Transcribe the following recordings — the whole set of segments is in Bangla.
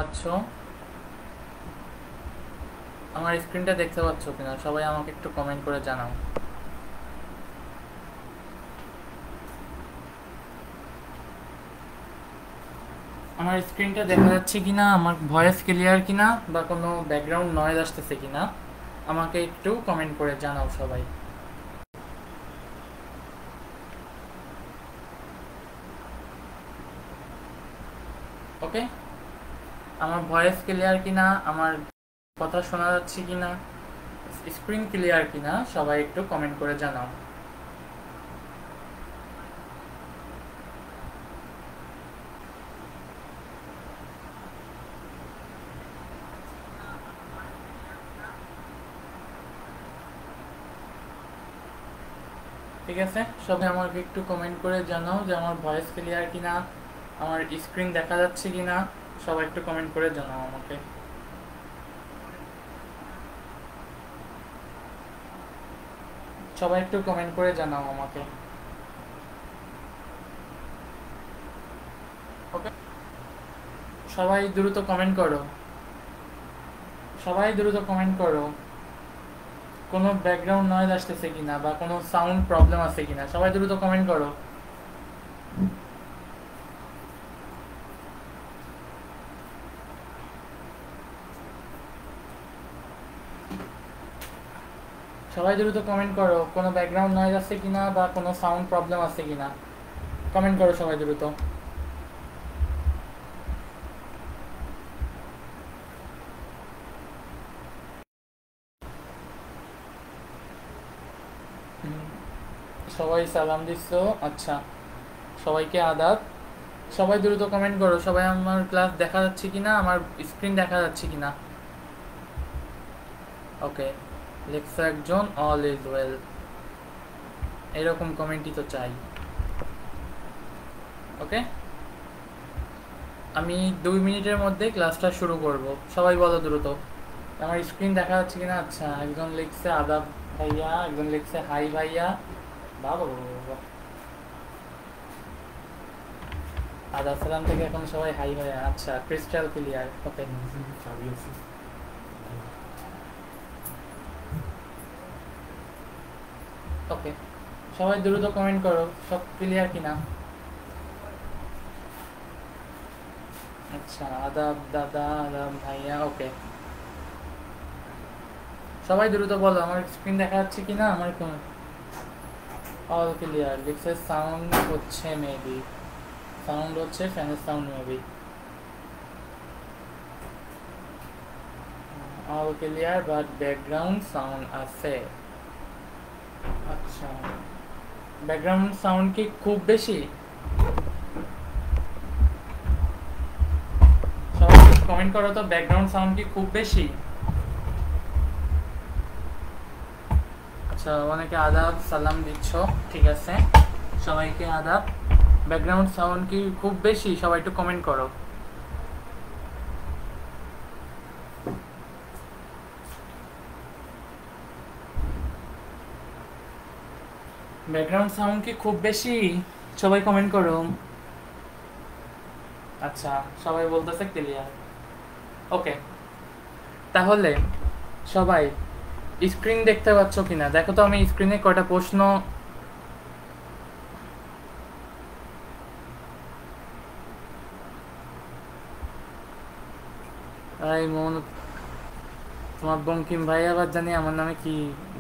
আচ্ছা, আমার স্ক্রিনটা দেখতে পাচ্ছ কিনা সবাই আমাকে একটু কমেন্ট করে জানাও। আমার স্ক্রিনটা দেখা যাচ্ছে কিনা, আমার ভয়েস ক্লিয়ার কিনা, বা কোনো ব্যাকগ্রাউন্ড নয়েজ আসতেছে কিনা আমাকে একটু কমেন্ট করে জানাও সবাই। ওকে, আমার ভয়েস ক্লিয়ার কিনা, আমার কথা শোনা যাচ্ছে কিনা, স্ক্রিন ক্লিয়ার কিনা সবাই একটু কমেন্ট করে জানাও। ঠিক আছে, সবাই আমাকে একটু কমেন্ট করে জানাও যে আমার ভয়েস ক্লিয়ার কিনা, আমার স্ক্রিন দেখা যাচ্ছে কিনা। সবাই একটু কমেন্ট করে জানাও আমাকে। সবাই একটু কমেন্ট করে জানাও আমাকে। ওকে, সবাই দ্রুত কমেন্ট করো, সবাই দ্রুত কমেন্ট করো। কোনো ব্যাকগ্রাউন্ড নয়েজ আসতেছে কিনা বা কোনো সাউন্ড প্রবলেম আছে কিনা সবাই দ্রুত কমেন্ট করো। সবাই দ্রুত কমেন্ট করো, কোনো ব্যাকগ্রাউন্ড নয়েজ আছে কিনা বা কোনো সাউন্ড প্রবলেম আছে কিনা কমেন্ট করো সবাই দ্রুত। সবাই সালাম দিচ্ছ, আচ্ছা, সবাইকে আদাব। সবাই দ্রুত কমেন্ট করো, সবাই আমার ক্লাস দেখা যাচ্ছে কিনা, আমার স্ক্রিন দেখা যাচ্ছে কিনা। ওকে, লেখছে একজন অল ইজ ওয়েল, এরকম কমেন্টই তো চাই। ওকে, আমি 2 মিনিটের মধ্যে ক্লাসটা শুরু করব, সবাই বলো দ্রুত। আমার স্ক্রিন দেখা যাচ্ছে কিনা। আচ্ছা, একজন লিখছে আদাব ভাইয়া, একজন লিখছে হাই ভাইয়া। বাবা বাবা বাবা, আদাব সালাম থেকে এখন সবাই হাই ভাইয়া। আচ্ছা, ক্রিস্টাল ক্লিয়ার। ওকে, ওকে, সবাই দ্রুত কমেন্ট করো সব ক্লিয়ার কিনা। আচ্ছা, আদাব দাদা, আদাব ভাইয়া। ওকে, সবাই দ্রুত বলো আমার স্ক্রিন দেখা যাচ্ছে কিনা, আমার কোন অল ক্লিয়ার লিখছে। সাউন্ড হচ্ছে মেবি, সাউন্ড হচ্ছে ফ্যানের sound maybe. All clear but background sound আছে। আচ্ছা, ব্যাকগ্রাউন্ড সাউন্ড কি খুব বেশি? সবাই কমেন্ট করো তো, ব্যাকগ্রাউন্ড সাউন্ড কি খুব বেশি? আচ্ছা, অনেকে আদাব সালাম দিচ্ছ, ঠিক আছে, সবাইকে আদাব। ব্যাকগ্রাউন্ড সাউন্ড কি খুব বেশি? সবাই একটু কমেন্ট করো। ব্যাকগ্রাউন্ড সাউন্ড কি খুব বেশি? সবাই কমেন্ট করো। আচ্ছা, সবাই বলতেছে ক্লিয়ার। ওকে, তাহলে সবাই স্ক্রিন দেখতে পাচ্ছ কিনা দেখো তো, আমি স্ক্রিনে কয়টা প্রশ্ন। এই মন, তোমার বঙ্কিম ভাই আবার জানি আমার নামে কি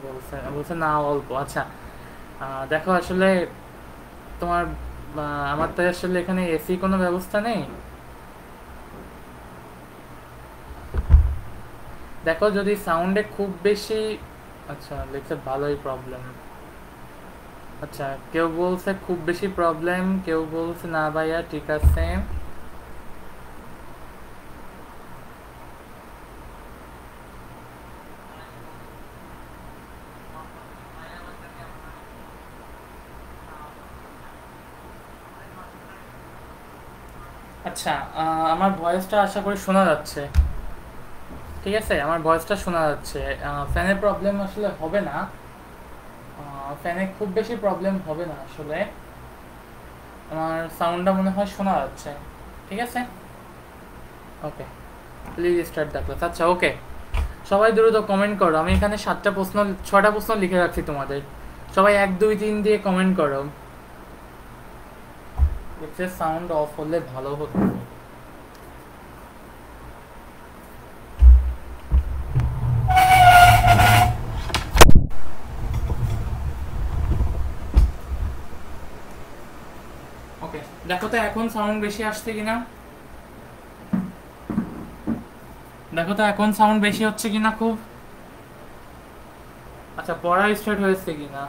বলছে, বলছে না অল্প। আচ্ছা, দেখো আসলে তোমার আমার তো আসলে এখানে এসি কোনো ব্যবস্থা নেই। দেখো যদি সাউন্ডে খুব বেশি। আচ্ছা, লিখছে ভালোই প্রবলেম। আচ্ছা, কেউ বলছে খুব বেশি প্রবলেম, কেউ বলছে না ভাইয়া ঠিক আছে। আচ্ছা, আমার ভয়েসটা আশা করি শোনা যাচ্ছে। ঠিক আছে, আমার ভয়েসটা শোনা যাচ্ছে। ফ্যানের প্রবলেম আসলে হবে না, ফ্যানে খুব বেশি প্রবলেম হবে না আসলে। আমার সাউন্ডটা মনে হয় শোনা যাচ্ছে। ঠিক আছে, okay. Please start the class. আচ্ছা ওকে, সবাই দ্রুত কমেন্ট করো। আমি এখানে 6টা প্রশ্ন লিখে রাখছি তোমাদের, সবাই 1 2 3 দিয়ে কমেন্ট করো। হচ্ছে সাউন্ড অফ হলে ভালো হতো। ওকে, দেখো তো এখন সাউন্ড বেশি আসছে কিনা, দেখো তো এখন সাউন্ড বেশি হচ্ছে কিনা খুব। আচ্ছা, পড়া স্টার্ট হয়েছে কিনা।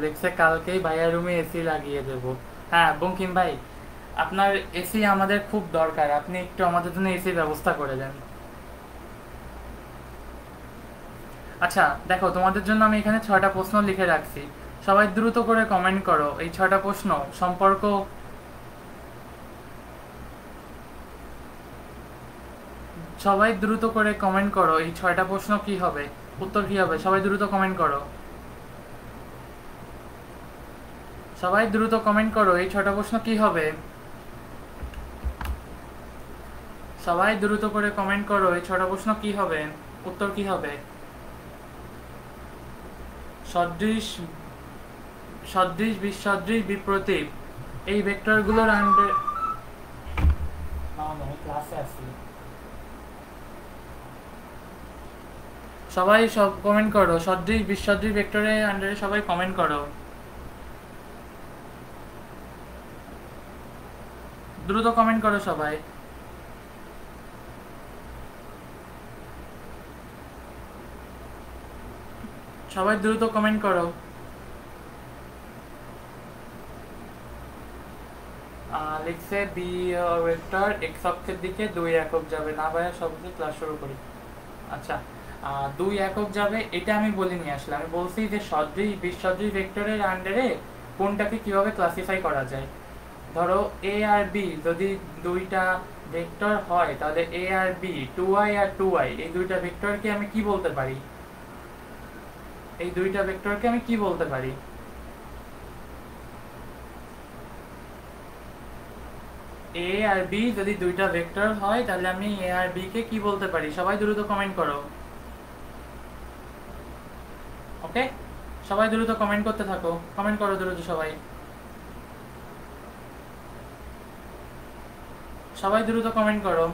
লেখছে কালকেই ভাইয়া রুমে এসি লাগিয়ে দেব। হ্যাঁ বঙ্কিম ভাই, আপনার এসি আমাদের খুব দরকার, আপনি একটু আমাদের জন্য এসির ব্যবস্থা করে দেন। আচ্ছা দেখো, তোমাদের জন্য আমি এখানে 6টা প্রশ্ন লিখে রাখছি, সবাই দ্রুত করে কমেন্ট করো এই 6টা প্রশ্ন সম্পর্ক। সবাই দ্রুত করে কমেন্ট করো এই 6টা প্রশ্ন কি হবে, উত্তর কি হবে, সবাই দ্রুত কমেন্ট করো। সবাই দ্রুত কমেন্ট করো এই 6টা প্রশ্ন কি হবে। সবাই দ্রুত করে কমেন্ট করো এই 6টা প্রশ্ন কি হবে, উত্তর কি হবে। সদৃশ, সদৃশ, বিসদৃশ, বিপ্রতীপ, এই ভেক্টরগুলোর আন্ডার। আমি ক্লাসে আছি। সবাই সব কমেন্ট করো, সদৃশ বিসদৃশ ভেক্টরের আন্ডারে সবাই কমেন্ট করো, দ্রুত কমেন্ট করো সবাই। সবাই দ্রুত কমেন্ট করো। লিখছে বি ভেক্টর এক্স অক্ষের দিকে 2 একক যাবে না ভাইয়া, সবচেয়ে ক্লাস শুরু করি। আচ্ছা, 2 একক যাবে এটা আমি বলিনি, আসলে আমি বলছি যে সদৃশ বিসদৃশ ভেক্টরের আন্ডারে কোনটাকে কিভাবে ক্লাসিফাই করা যায়। ধরো এ আর বি যদি দুইটা ভেক্টর হয়, তাহলে এ আর বি 2i আর 2i এই দুইটা ভেক্টরকে আমি কি বলতে পারি, এই দুইটা ভেক্টরকে আমি কি বলতে পারি। এ আর বি যদি দুইটা ভেক্টর হয়, তাহলে আমি এ আর বি কে কি বলতে পারি, সবাই দ্রুত কমেন্ট করো। ওকে, সবাই দ্রুত কমেন্ট করতে থাকো, কমেন্ট করো দ্রুত সবাই। সবাই দ্রুত কমেন্ট করো।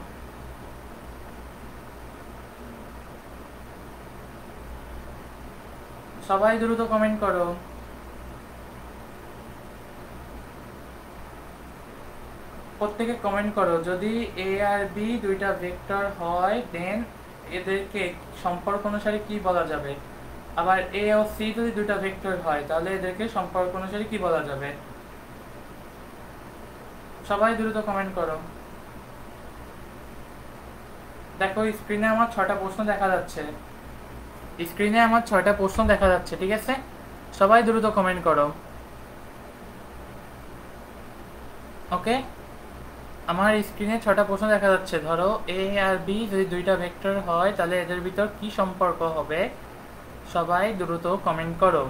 সবাই দ্রুত কমেন্ট করো। প্রত্যেকে কমেন্ট করো, যদি এ আর বি দুইটা ভেক্টর হয় দেন এদেরকে সম্পর্ক অনুসারে কি বলা যাবে। আবার এ ও সি যদি দুইটা ভেক্টর হয়, তাহলে এদেরকে সম্পর্ক অনুসারে কি বলা যাবে। সবাই দ্রুত কমেন্ট করো। দেখো স্ক্রিনে আমার 6টা প্রশ্ন দেখা যাচ্ছে, স্ক্রিনে আমার 6টা প্রশ্ন দেখা যাচ্ছে, ঠিক আছে, সবাই দ্রুত কমেন্ট করো। ওকে, আমার স্ক্রিনে 6টা প্রশ্ন দেখা যাচ্ছে। ধরো এ আর বি যদি দুইটা ভেক্টর হয়, তাহলে এদের ভিতর কি সম্পর্ক হবে, সবাই দ্রুত কমেন্ট করো।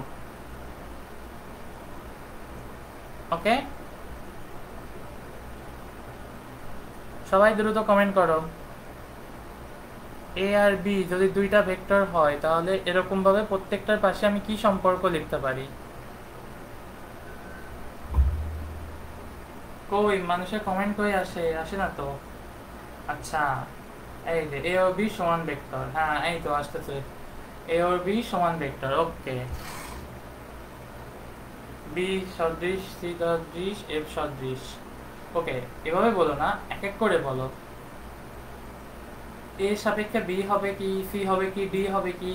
ওকে, সবাই দ্রুত কমেন্ট করো। এ আর বি যদি দুইটা ভেক্টর হয়, তাহলে এরকম ভাবে প্রত্যেকটার পাশে আমি কি সম্পর্ক লিখতে পারি। কই মানুষের কমেন্ট কই আসে, আসে না তো। আচ্ছা, এই যে এ ও বি সমান ভেক্টর, হ্যাঁ এই তো আসতেছে, এ ও বি সমান ভেক্টর। ওকে, বি সদৃশ, সি সদৃশ, এফ সদৃশ। ওকে, এভাবে বলো না, এক এক করে বলো। এ সাপেক্ষে বি হবে কি, সি হবে কি, ডি হবে কি,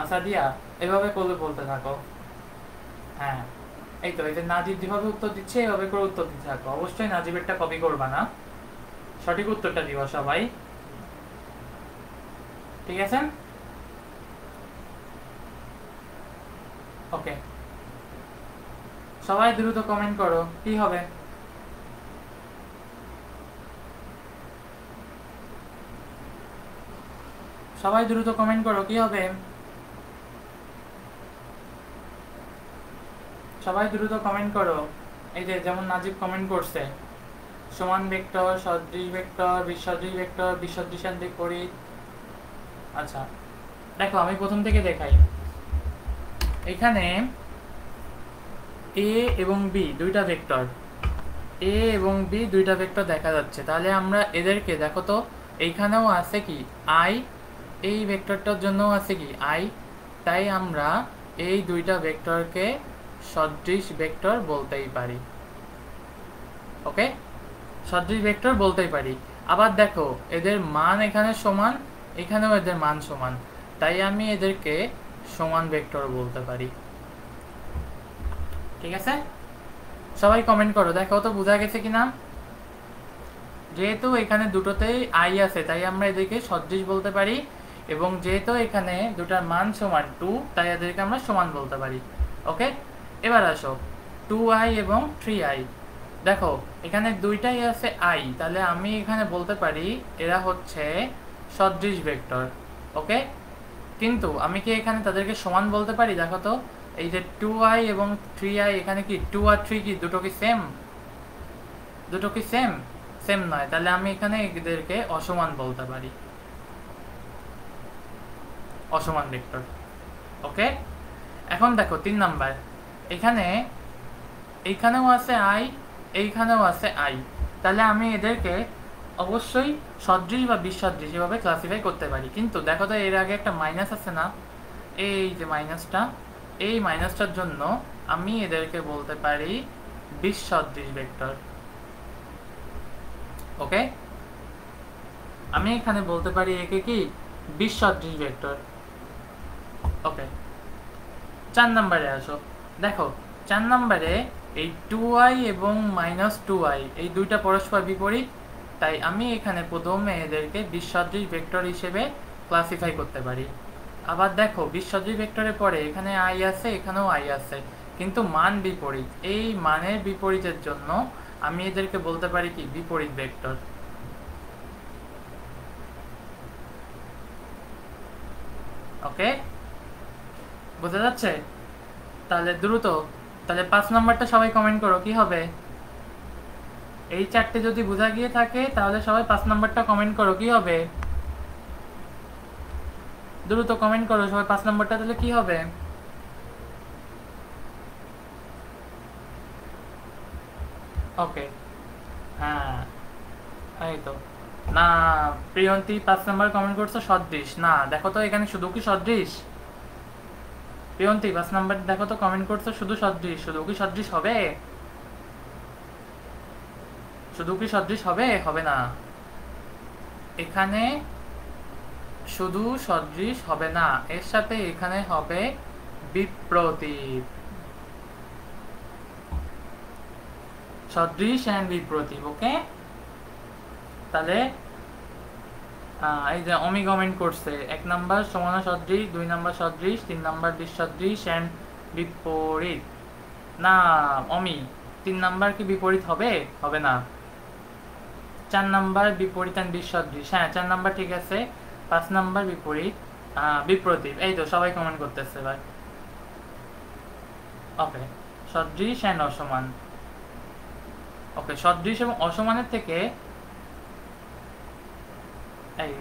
সাদিয়া এভাবে করে বলতে থাকো। হ্যাঁ এই তো, এই যে নাজিব যেভাবে উত্তর দিচ্ছে এভাবে করে উত্তর দিতে থাকো, অবশ্যই নাজিবেরটা কপি করবা না, সঠিক উত্তরটা দিবা সবাই, ঠিক আছে। ওকে, সবাই দ্রুত কমেন্ট করো কি হবে। সবাই দ্রুত কমেন্ট করো কি হবে। সবাই দ্রুত কমেন্ট করো। এই যে যেমন নাজিব কমেন্ট করছে, সমান ভেক্টর, সদৃশ ভেক্টর, বিসদৃশ ভেক্টর, বিসদৃশের বিপরীত। আচ্ছা দেখো আমি প্রথম থেকে দেখাই। এখানে এ এবং বি দুইটা ভেক্টর, এ এবং বি দুইটা ভেক্টর দেখা যাচ্ছে। তাহলে আমরা এদেরকে দেখো তো, এইখানেও আছে কি আই, এই ভেক্টরটার জন্যও আছে কি আই। তাই আমরা এই দুইটা ভেক্টরকে সদৃশ ভেক্টর বলতেই পারি। ওকে, সদৃশ ভেক্টর বলতেই পারি। আবার দেখো এদের মান এখানে সমান, এখানেও এদের মান সমান, তাই আমি এদেরকে সমান ভেক্টর বলতে পারি। ঠিক আছে, সবাই কমেন্ট করো, দেখো তো বোঝা গেছে কিনা। যেহেতু এখানে দুটোতেই আই আছে তাই আমরা এদেরকে সদৃশ বলতে পারি, এবং যেহেতু এখানে দুটার মান সমান 2 তাই এদেরকে আমরা সমান বলতে পারি। ওকে, এবার আসো 2i এবং 3i। দেখো এখানে দুইটাই আছে আই, তাহলে আমি এখানে বলতে পারি এরা হচ্ছে সদৃশ ভেক্টর। ওকে, কিন্তু আমি কি এখানে তাদেরকে সমান বলতে পারি? দেখো তো, এই যে 2i এবং 3i, এখানে কি 2 আর 3 কি দুটো কি সেম? দুটো কি সেম? সেম নয়, তাহলে আমি এখানে এদেরকে অসমান বলতে পারি, অসমান ভেক্টর। ওকে, এখন দেখো 3 নাম্বার, এখানে এইখানেও আছে আই, এইখানেও আছে আই, তাহলে আমি এদেরকে অবশ্যই সদৃশ বা বিসদৃশ এভাবে ক্লাসিফাই করতে পারি। কিন্তু দেখো তো এর আগে একটা মাইনাস আছে না, এই যে মাইনাসটা, এই মাইনাসটার জন্য আমি এদেরকে বলতে পারি বিসদৃশ ভেক্টর। ওকে, আমি এখানে বলতে পারি একে কি বিসদৃশ ভেক্টর। ওকে, 4 নম্বরে আসো। দেখো 4 নম্বরে এই 2i এবং -2i এই দুইটা পরস্পর বিপরীত, তাই আমি এখানে প্রথমে এদেরকে বিসদৃশ ভেক্টর হিসেবে ক্লাসিফাই করতে পারি। আবার দেখো বিসদৃশ ভেক্টরের পরে এখানে i আছে, এখানেও i আছে, কিন্তু মান বিপরীত। এই মানের বিপরীতের জন্য আমি এদেরকে বলতে পারি কি বিপরীত ভেক্টর। ওকে, বোঝা যাচ্ছে? তাহলে দ্রুত, তাহলে 5 নম্বরটা সবাই কমেন্ট করো, কি হবে? এই চারটে যদি বোঝা গিয়ে থাকে তাহলে সবাই 5 নম্বরটা কমেন্ট করো, কি হবে? দ্রুত কমেন্ট করো সবাই 5 নম্বরটা তাহলে কি হবে? ওকে, হ্যাঁ এই তো। না, প্রিয়ন্তী 5 নম্বর কমেন্ট করছো সদৃশ। না, দেখো তো এখানে শুধু কি সদৃশ? প্রিয়ন্তী 5 নম্বর দেখো তো কমেন্ট করছো শুধু সদৃশ, শুধু কি সদৃশ হবে? শুধু কি সদৃশ হবে? হবে না, এখানে শুধু সদৃশ হবে না, এর সাথে এখানে হবে বিপ্রতীপ। সদৃশ এন্ড বিপ্রতীপ। ওকে, তাহলে এই যে অমি কমেন্ট করছে 1 নাম্বার সমান সদৃশ, 2 নাম্বার সদৃশ, 3 নাম্বার বিসদৃশ এন্ড বিপরীত। না অমি, 3 নাম্বার কি বিপরীত হবে? হবে না। 4 নাম্বার বিপরীত এন্ড বিসদৃশ, হ্যাঁ 4 নাম্বার ঠিক আছে। 5 নাম্বার বিপরীত বিপ্রতীপ। এই তো সবাই কমেন্ট করতেছে ভাই। ওকে, সদৃশ এন্ড অসমান। ওকে, সদৃশ এবং অসমানের থেকে এই,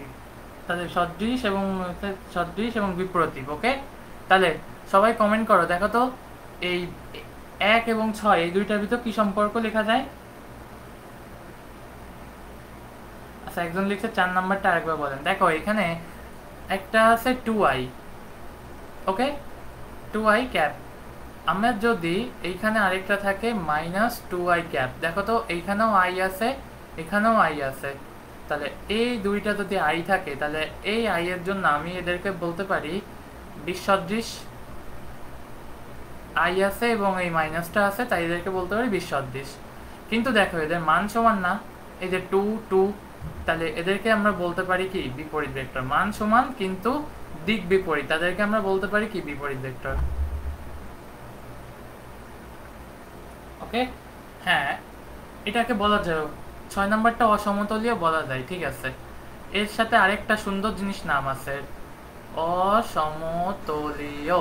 তাহলে সদৃশ এবং বিপরীত। ওকে, তাহলে সবাই কমেন্ট করো, দেখো তো এই 1 এবং 6 এই দুইটার ভিতর কি সম্পর্ক লেখা যায়? আচ্ছা, একজন লিখছে 4 নাম্বারটা আরেকবার বলেন। দেখো এখানে একটা আছে 2i, ওকে, 2i ক্যাপ। আমরা যদি এইখানে আরেকটা থাকে -2i ক্যাপ, দেখো তো এইখানেও i আছে, এখানেও i আছে, তাহলে এই দুইটা যদি i থাকে তাহলে এই i এর জন্য আমি এদেরকে বলতে পারি বিসদৃশ। i আছে এবং এই মাইনাসটা আছে, তাই এদেরকে বলতে পারি বিসদৃশ। কিন্তু দেখো এদের মান সমান না, এই যে 2 2, তাহলে এদেরকে আমরা বলতে পারি কি বিপরীত ভেক্টর। মান সমান কিন্তু দিক বিপরীত, তাদেরকে আমরা বলতে পারি কি বিপরীত ভেক্টর। ওকে, হ্যাঁ এটাকে বলা যায় 6 নাম্বারটা অসমতলীয় বলা যায়, ঠিক আছে। এর সাথে আরেকটা সুন্দর জিনিস নাম আছে, অসমতলীয়।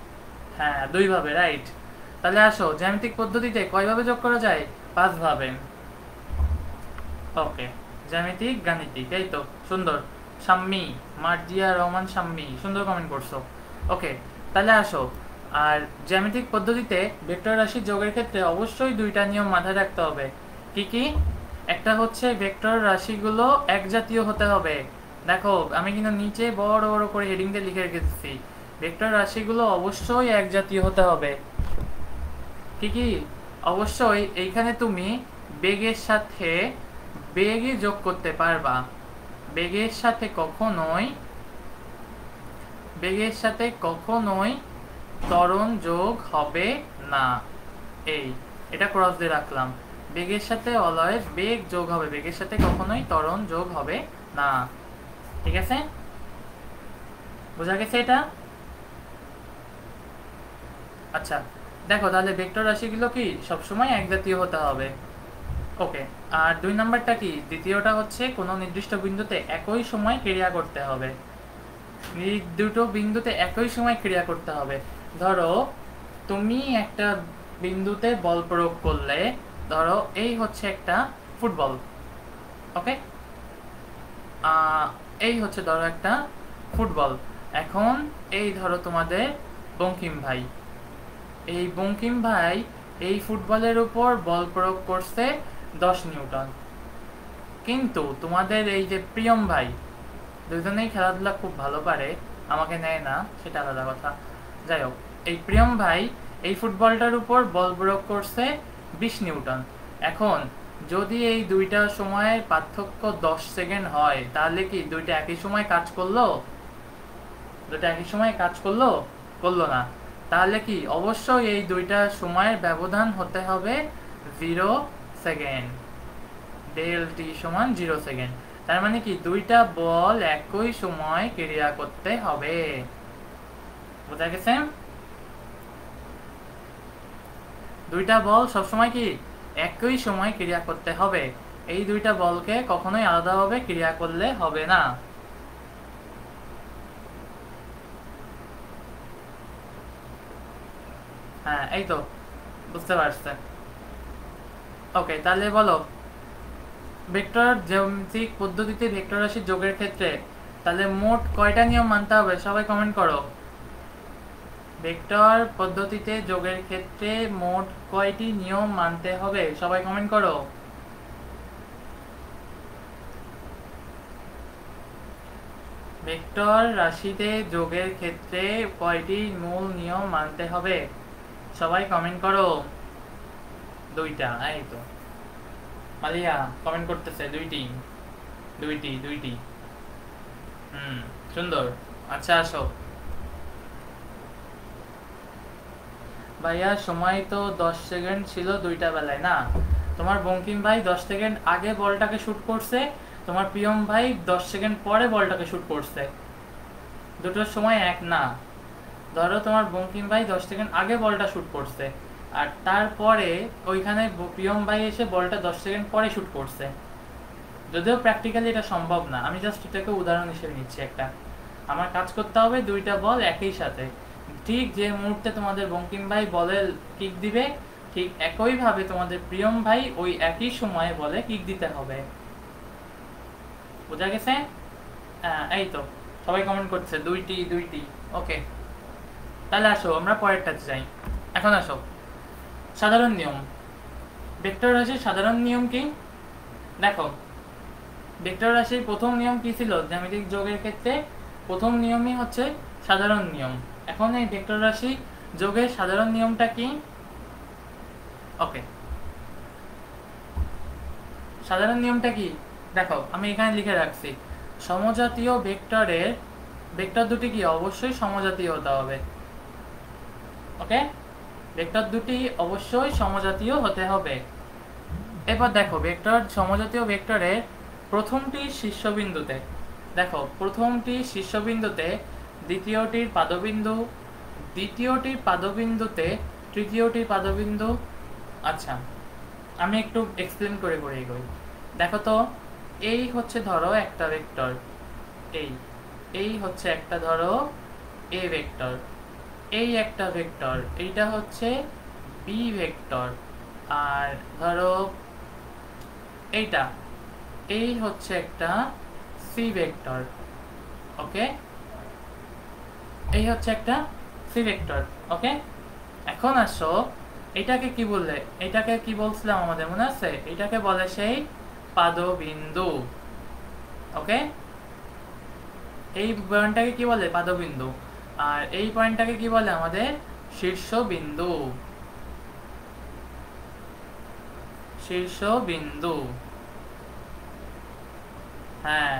হ্যাঁ, 2 ভাবে, রাইট। তাহলে আসো, জ্যামিতিক পদ্ধতিতে কয়ভাবে যোগ করা যায়? 5 ভাবে। ওকে, জ্যামিতিক গাণিতিক, এই তো সুন্দর। শাম্মী, মার্জিয়া রহমান শাম্মী, সুন্দর কমেন্ট করছো। ওকে, তাহলে আসো, আর জ্যামিতিক পদ্ধতিতে ভেক্টর রাশি যোগের ক্ষেত্রে অবশ্যই 2টা নিয়ম মাথায় রাখতে হবে। কি কি? একটা হচ্ছে ভেক্টর রাশিগুলো এক জাতীয় হতে হবে। দেখো, আমি কিন্তু নিচে বড় বড় করে হেডিং দিয়ে লিখে রেখেছি, ভেক্টর রাশিগুলো অবশ্যই এক জাতীয় হতে হবে। কি কি? অবশ্যই এইখানে তুমি বেগের সাথে বেগই যোগ করতে পারবা। বেগের সাথে কখনোই বেগের সাথে কখনোই ত্বরণ যোগ হবে না। এই, এটা ক্রস দিয়ে রাখলাম। বেগের সাথে অলওয়েজ বেগ যোগ হবে, বেগের সাথে কখনোই ত্বরণ যোগ হবে না। ঠিক আছে, বোঝা গেছে এটা? আচ্ছা, দেখো তাহলে ভেক্টর রাশিগুলো কি সবসময় এক জাতীয় হতে হবে। ওকে, আর 2 নাম্বারটা কি? দ্বিতীয়টা হচ্ছে কোনো নির্দিষ্ট বিন্দুতে একই সময় ক্রিয়া করতে হবে। দুটো বিন্দুতে একই সময় ক্রিয়া করতে হবে। ধরো তুমি একটা বিন্দুতে বল প্রয়োগ করলে, ধরো এই হচ্ছে একটা ফুটবল। ওকে, এই হচ্ছে ধরো একটা ফুটবল। এখন এই ধরো তোমাদের বঙ্কিম ভাই, এই বঙ্কিম ভাই এই ফুটবলের উপর বল প্রয়োগ করছে 10 নিউটন। কিন্তু তোমাদের এই যে প্রিয়ম ভাই, দুজনেই খেলাধুলা খুব ভালো পারে, আমাকে নেয় না সেটা আলাদা কথা। যাই হোক, এই প্রিয়ম ভাই এই ফুটবলটার উপর বল প্রয়োগ করছে 20 নিউটন। এখন যদি এই দুইটা সময়ের পার্থক্য 10 সেকেন্ড হয়, তাহলে কি দুইটা একই সময় কাজ করলো? দুইটা একই সময় কাজ করলো? করলো না। তাহলে কি অবশ্যই এই দুইটা সময়ের ব্যবধান হতে হবে 0 সেকেন্ড। ডেল টি সমান 0 সেকেন্ড। তার মানে কি দুইটা বল একই সময় ক্রিয়া করতে হবে। বোঝা গেছে? দুইটা বল সবসময় কি একই সময় ক্রিয়া করতে হবে। এই দুইটা বলকে কখনোই আলাদাভাবে ক্রিয়া করলে হবে না। হ্যাঁ, এই তো বুঝতে পারছে। ওকে, তাহলে বলো, ভেক্টর জ্যামিতিক পদ্ধতিতে ভেক্টর রাশি যোগের ক্ষেত্রে তাহলে মোট কয়টা নিয়ম মানতে হবে? সবাই কমেন্ট করো। ভেক্টর পদ্ধতিতে যোগের ক্ষেত্রে মোট কয়টি নিয়ম মানতে হবে? সবাই কমেন্ট করো। ভেক্টর রাশিতে যোগের ক্ষেত্রে কয়টি মূল নিয়ম মানতে হবে? সবাই কমেন্ট করো। 2টা, এই তো মালিয়া কমেন্ট করতেছে 2টি। 2টি। সুন্দর। আচ্ছা, আসো ভাইয়া, সময় তো 10 সেকেন্ড ছিল দুইটা বেলায় না। তোমার বঙ্কিম ভাই 10 সেকেন্ড আগে বলটাকে শুট করছে, তোমার প্রিয়ম ভাই 10 সেকেন্ড পরে বলটাকে শুট করছে। দুটোর সময় এক না। ধরো তোমার বঙ্কিম ভাই 10 সেকেন্ড আগে বলটা শুট করছে, আর তারপরে ওইখানে প্রিয়ম ভাই এসে বলটা 10 সেকেন্ড পরে শুট করছে। যদিও প্র্যাকটিক্যালি এটা সম্ভব না, আমি জাস্ট এটাকে উদাহরণ হিসেবে নিচ্ছি একটা। আমার কাজ করতে হবে দুইটা বল একই সাথে। ঠিক যে মুহূর্তে তোমাদের বঙ্কিম ভাই বলে কিক দিবে, ঠিক একইভাবে তোমাদের প্রিয়ম ভাই ওই একই সময়ে বলে কিক দিতে হবে। বোঝা গেছে? এই তো সবাই কমেন্ট করছে 2টি। ওকে, তাহলে আসো আমরা পরেরটাতে যাই। এখন আসো, সাধারণ নিয়ম। ভেক্টর রাশির সাধারণ নিয়ম কি? দেখো, ভেক্টর রাশির প্রথম নিয়ম কি ছিল জ্যামিতিক যোগের ক্ষেত্রে? প্রথম নিয়মই হচ্ছে সাধারণ নিয়ম। এখন এই ভেক্টর রাশি যোগের সাধারণ নিয়মটা কি? ওকে, সাধারণ নিয়মটা কি? দেখো, আমি এখানে লিখে রাখছি, সমজাতীয় ভেক্টর দুটি কি অবশ্যই সমজাতীয় হতে হবে। ওকে, ভেক্টর দুটি অবশ্যই সমজাতীয় হতে হবে। এবার দেখো, সমজাতীয় ভেক্টরের প্রথমটি শীর্ষবিন্দুতে, দেখো প্রথমটি শীর্ষবিন্দুতে, দ্বিতীয়টির পাদবিন্দু, দ্বিতীয়টির পাদবিন্দুতে, তৃতীয়টির পাদবিন্দু। আচ্ছা, আমি একটু এক্সপ্লেন করে এগোই। দেখো তো, এই হচ্ছে ধরো একটা ভেক্টর, এই এই হচ্ছে একটা ধরো এ ভেক্টর। এই একটা ভেক্টর, এইটা হচ্ছে বি ভেক্টর, আর ধরো এইটা, এই হচ্ছে একটা সি ভেক্টর। ওকে, এই হচ্ছে একটা সি ভেক্টর। ওকে, এখন আসো, এটাকে কি বললে, এটাকে কি বলছিলাম আমাদের মনে আছে, এটাকে বলে সেই পাদবিন্দু। ওকে, এই পয়েন্টটাকে কি বলে, পাদবিন্দু। আর এই পয়েন্টটাকে কি বলে আমাদের শীর্ষবিন্দু। শীর্ষবিন্দু, হ্যাঁ।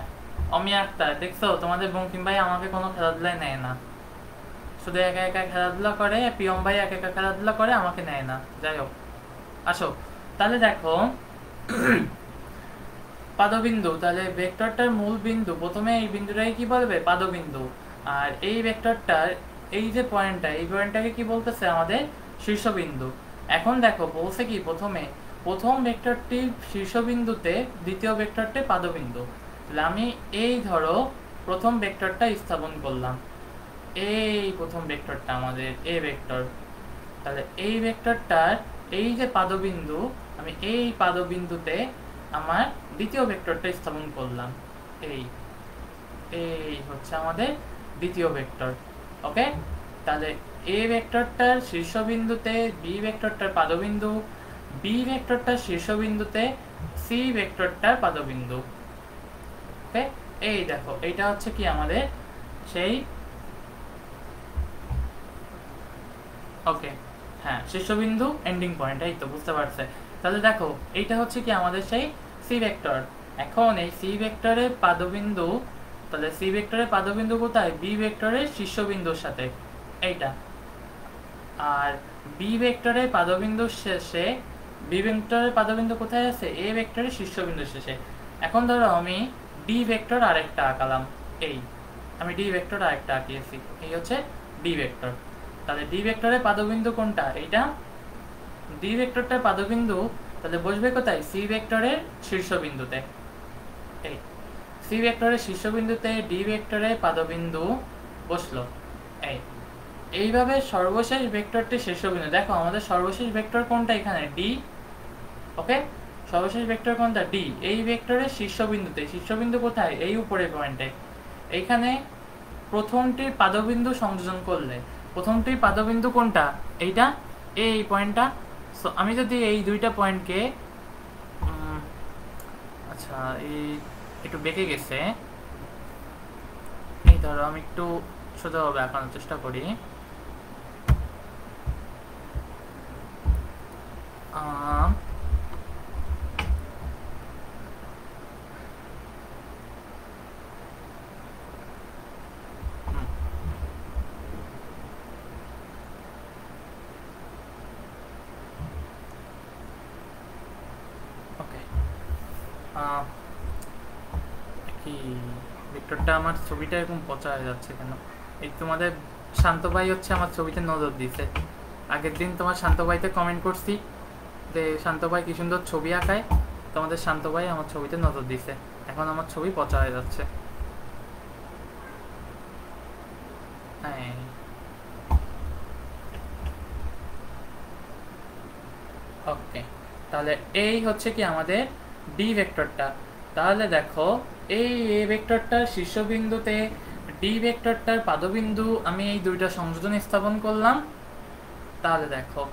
অমি আক্তার, দেখছো তোমাদের বঙ্কিম ভাই আমাকে কোনো খেলাধুলায় নেয় না, শুধু একা একা খেলাধুলা করে, পিয়ম ভাই একা একা খেলাধুলা করে, আমাকে নেয় না। যাই হোক, আসো তাহলে দেখো, পাদবিন্দু, তাহলে ভেক্টরটার মূল বিন্দু, প্রথমে এই বিন্দুটাকে কি বলবে, পাদবিন্দু। আর এই ভেক্টরটার এই যে পয়েন্টটা, এই পয়েন্টটাকে কি বলতেছে আমাদের শীর্ষবিন্দু। এখন দেখো বলছে কি, প্রথমে প্রথম ভেক্টরটি শীর্ষবিন্দুতে, দ্বিতীয় ভেক্টরটি পাদবিন্দু। তাহলে আমি এই ধরো প্রথম ভেক্টরটা স্থাপন করলাম, এই প্রথম ভেক্টরটা আমাদের এ ভেক্টর। তাহলে এই ভেক্টরটার এই যে পাদবিন্দু, আমি এই পাদবিন্দুতে আমার দ্বিতীয় ভেক্টরটা স্থাপন করলাম। এই এই হচ্ছে আমাদের দ্বিতীয় ভেক্টর। ওকে, তাহলে এ ভেক্টরটার শীর্ষবিন্দুতে বি ভেক্টরটার পাদবিন্দু, বি ভেক্টরটার শীর্ষবিন্দুতে সি ভেক্টরটার পাদবিন্দু। ওকে, এই দেখো, এইটা হচ্ছে কি আমাদের সেই, ওকে, হ্যাঁ, শীর্ষবিন্দু এন্ডিং পয়েন্ট, এই তো বুঝতে পারছে। তাহলে দেখো, এইটা হচ্ছে কি আমাদের সেই সি ভেক্টর। এখন এই সি ভেক্টরের পাদবিন্দু, তাহলে সি ভেক্টরের পাদবিন্দু কোথায়, বি ভেক্টরের শীর্ষবিন্দুর সাথে, এইটা। আর বি ভেক্টরের পাদবিন্দুর শেষে, বি ভেক্টরের পাদবিন্দু কোথায় আছে, এ ভেক্টরের শীর্ষবিন্দুর শেষে। এখন ধরো আমি ডি ভেক্টর আরেকটা আঁকালাম, এই আমি ডি ভেক্টর আরেকটা আঁকিয়েছি, এই হচ্ছে ডি ভেক্টর। তাহলে ডি ভেক্টরের পাদবিন্দু কোনটা, এইটা। ডি ভেক্টরটার পাদবিন্দু তাহলে বসবে কোথায়, সি ভেক্টরের শীর্ষবিন্দুতে। এই সি ভেক্টরের শীর্ষবিন্দুতে ডি ভেক্টরের পাদবিন্দু বসলো। এই এইভাবে সর্বশেষ ভেক্টরটি শীর্ষবিন্দু, দেখো আমাদের সর্বশেষ ভেক্টর কোনটা, এখানে ডি। ওকে, সর্বশেষ ভেক্টর কোনটা, ডি। এই ভেক্টরের শীর্ষবিন্দুতে, শীর্ষবিন্দু কোথায়, এই উপরের পয়েন্টে। এইখানে প্রথমটির পাদবিন্দু সংযোজন করলে, প্রথমটির পাদবিন্দু কোনটা, এইটা, এই পয়েন্টটা। সো আমি যদি এই দুইটা পয়েন্টকে, আচ্ছা এই একটু বেঁকে গেছে, এই ধরো আমি একটু সোজাভাবে আঁকানোর চেষ্টা করি। ওকে, কি ভেক্টরটা, আমার ছবিটা এরকম পচা হয়ে যাচ্ছে কেন। এই তোমাদের শান্ত ভাই হচ্ছে আমার ছবিতে নজর দিছে, আগের দিন তোমার শান্ত ভাইতে কমেন্ট করছি যে শান্ত ভাই কি সুন্দর ছবি আঁকায়, তোমাদের শান্ত ভাই আমার ছবিতে নজর দিছে, এখন আমার ছবি পচা হয়ে যাচ্ছে। হ্যাঁ, ওকে, তাহলে এই হচ্ছে কি আমাদের ডি ভেক্টরটা। তাহলে দেখো, এই এ ভেক্টরটার শীর্ষবিন্দুতে ডি ভেক্টরটার পাদবিন্দু আমি এই দুইটা সংযোজন স্থাপন করলাম। তাহলে দেখো,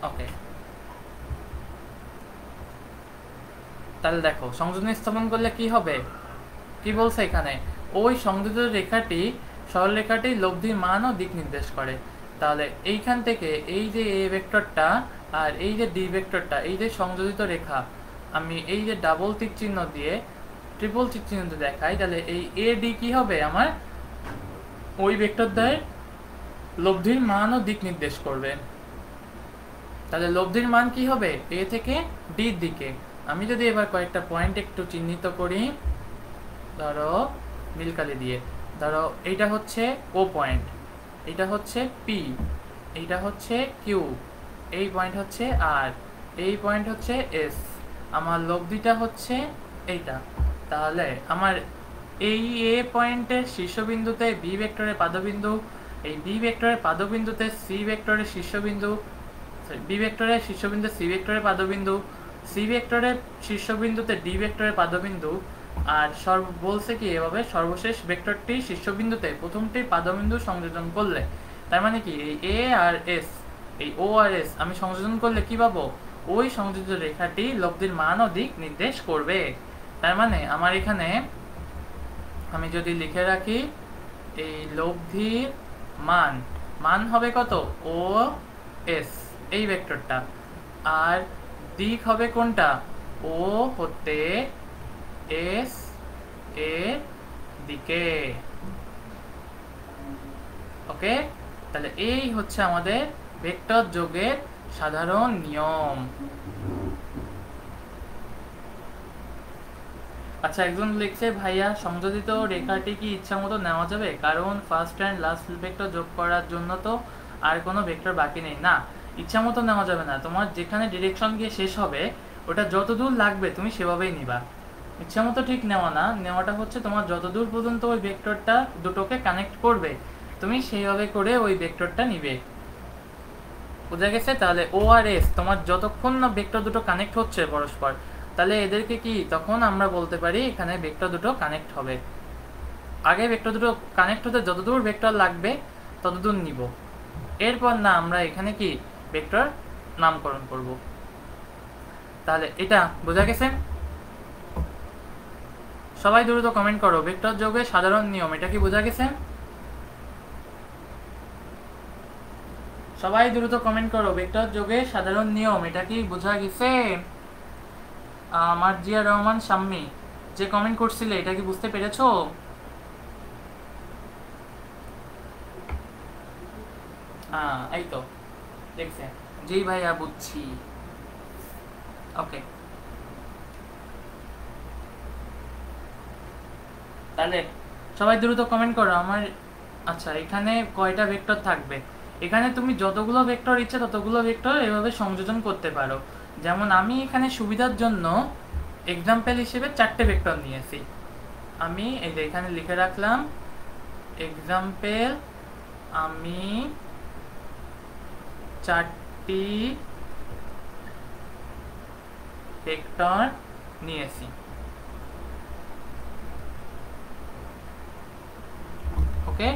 ওকে, তাহলে দেখো সংযোজন স্থাপন করলে কি হবে, কি বলছে এখানে, ওই সংযোজিত রেখাটি, সরলরেখাটি লব্ধির মান ও দিক নির্দেশ করে। তাহলে এইখান থেকে এই যে এ ভেক্টরটা আর এই যে ডি ভেক্টরটা, এই যে সংযোজিত রেখা, আমি এই যে ডাবল টিক চিহ্ন দিয়ে, ট্রিপল টিক চিহ্ন দিয়ে দেখাই, তাহলে এই এ ডি কি হবে, আমার ওই ভেক্টর দ্বয়ের লব্ধির মান ও দিক নির্দেশ করবে। তাহলে লব্ধির মান কি হবে, এ থেকে ডির দিকে। আমি যদি এবার কয়েকটা পয়েন্ট একটু চিহ্নিত করি, ধরো নীলকালি দিয়ে, ধরো এইটা হচ্ছে ও পয়েন্ট, এইটা হচ্ছে পি, এইটা হচ্ছে কিউ, এই পয়েন্ট হচ্ছে আর, এই পয়েন্ট হচ্ছে এস, আমার লব্ধিটা হচ্ছে এইটা। তাহলে আমার এই এ পয়েন্টের শীর্ষবিন্দুতে বি ভেক্টরের পাদবিন্দু, এই বি ভেক্টরের পাদবিন্দুতে সি ভেক্টরের শীর্ষবিন্দু, বি ভেক্টরের শীর্ষবিন্দু সি ভেক্টরের পাদবিন্দু, সি ভেক্টরের শীর্ষবিন্দুতে ডি ভেক্টরের পাদবিন্দু, আর বলছে কি এভাবে সর্বশেষ ভেক্টরটি শীর্ষবিন্দুতে প্রথমটি পাদবিন্দু সংযোজন করলে, তার মানে কি এই এ আর এস, এই ও আর এস আমি সংযোজন করলে কি পাবো, ওই সংযোজিত রেখাটি লব্ধির মান ও দিক নির্দেশ করবে। তার মানে আমার এখানে আমি যদি লিখে রাখি এই লব্ধির মান, মান হবে কত, ও এস এই ভেক্টরটা, আর দিক হবে কোনটা, ও হতে এস এর দিকে। ওকে, তাহলে এই হচ্ছে আমাদের ভেক্টর যোগের সাধারণ নিয়ম। আচ্ছা, একজন লিখছে ভাইয়া সংযোজিত রেখাটি কি ইচ্ছা মতো নেওয়া যাবে, কারণ ফার্স্ট অ্যান্ড লাস্ট ভেক্টর যোগ করার জন্য তো আর কোনো ভেক্টর বাকি নেই। না, ইচ্ছা মতো নেওয়া যাবে না, তোমার যেখানে ডিরেকশন গিয়ে শেষ হবে ওটা যত দূর লাগবে তুমি সেভাবেই নিবা। ইচ্ছা মতো ঠিক নেওয়া না, নেওয়াটা হচ্ছে তোমার যত দূর পর্যন্ত ওই ভেক্টরটা দুটোকে কানেক্ট করবে তুমি সেইভাবে করে ওই ভেক্টরটা নিবে। বোঝা গেছে? তাহলে ও আর এস তোমার যতক্ষণ না ভেক্টর দুটো কানেক্ট হচ্ছে পরস্পর, তাহলে এদেরকে কি তখন আমরা বলতে পারি এখানে ভেক্টর দুটো কানেক্ট হবে। আগে ভেক্টর দুটো কানেক্ট হতে যতদূর ভেক্টর লাগবে ততদূর নিব, এরপর না আমরা এখানে কি ভেক্টর নামকরণ করব। তাহলে এটা বোঝা গেছে? সবাই দ্রুত কমেন্ট করো, ভেক্টর যোগের সাধারণ নিয়ম এটা কি বোঝা গেছে? সবাই দ্রুত কমেন্ট করো, ভেক্টর যোগের সাধারণ নিয়ম এটা কি বোঝা গেছে? মার্জিয়া রহমান শাম্মী যে কমেন্ট করছিলে এটা কি বুঝতে পেরেছো? এই তো দেখছে, জি ভাইয়া বুঝছি। ওকে, তাহলে সবাই দ্রুত কমেন্ট করো আমার। আচ্ছা, এখানে কয়টা ভেক্টর থাকবে? এখানে তুমি যতগুলো ভেক্টর ইচ্ছে ততগুলো ভেক্টর এভাবে সংযোজন করতে পারো। যেমন আমি এখানে সুবিধার জন্য এক্সাম্পল হিসেবে 4টে ভেক্টর নিয়েছি। আমি এই যে এখানে লিখে রাখলাম এক্সাম্পল, আমি 4টি ভেক্টর নিয়েছি। ওকে,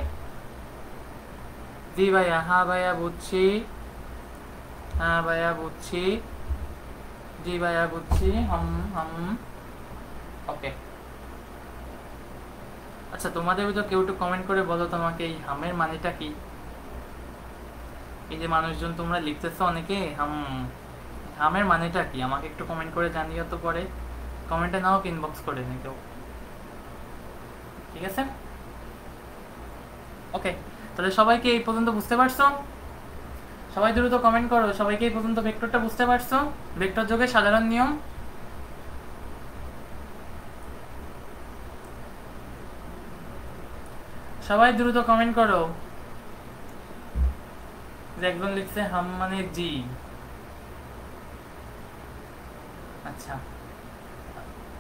জি ভাইয়া, হ্যাঁ ভাইয়া বুঝছি, হ্যাঁ ভাইয়া বুঝছি, জি ভাইয়া বুঝছি, হাম হাম। ওকে, আচ্ছা তোমাদের ভিতর কেউ একটু কমেন্ট করে বলো তোমাকে এই হামের মানেটা কি? এই যে মানুষজন তোমরা লিখতেছো অনেকে হাম, হামের মানেটা কি আমাকে একটু কমেন্ট করে জানিও তো, পরে কমেন্টে নাও ইনবক্স করে নে কেউ, ঠিক আছে? ওকে, তাহলে সবাইকে এই পর্যন্ত বুঝতে পারছো? সবাই দ্রুত কমেন্ট করো, সবাইকে এই পর্যন্ত ভেক্টরটা বুঝতে পারছো, ভেক্টর যোগের সাধারণ নিয়ম? সবাই দ্রুত কমেন্ট করো। যে একজন লিখছে হাম মানে জি। আচ্ছা,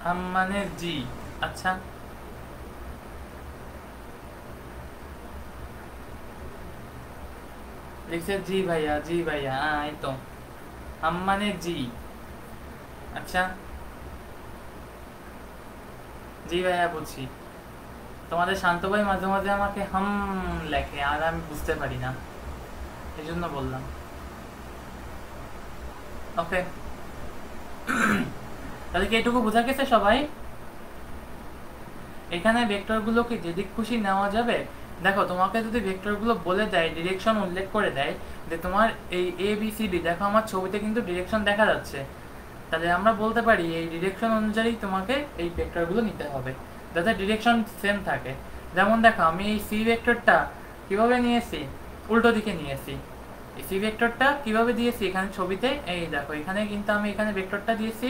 হাম মানে জি। আচ্ছা, লিখছে জি ভাইয়া, জি ভাইয়া, এই তো হাম মানে জি। আচ্ছা, জি ভাইয়া বুঝছি। তোমাদের শান্ত ভাই মাঝে মাঝে আমাকে হাম লেখে আর আমি বুঝতে পারি না, এই জন্য বললাম। ওকে, তাহলে কি এটুকু বোঝা গেছে সবাই? এখানে ভেক্টরগুলোকে যেদিক খুশি নেওয়া যাবে। দেখো তোমাকে যদি ভেক্টরগুলো বলে দেয়, ডিরেকশন উল্লেখ করে দেয় যে তোমার এই এ বি সি ডি, দেখো আমার ছবিতে কিন্তু ডিরেকশন দেখা যাচ্ছে, তাহলে আমরা বলতে পারি এই ডিরেকশন অনুযায়ী তোমাকে এই ভেক্টরগুলো নিতে হবে যাতে ডিরেকশন সেম থাকে। যেমন দেখো আমি এই সি ভেক্টরটা কিভাবে নিয়েছি, উল্টো দিকে নিয়েছি। এই সি ভেক্টরটা কিভাবে দিয়েছি এখানে ছবিতে, এই দেখো এখানে কিন্তু আমি এখানে ভেক্টরটা দিয়েছি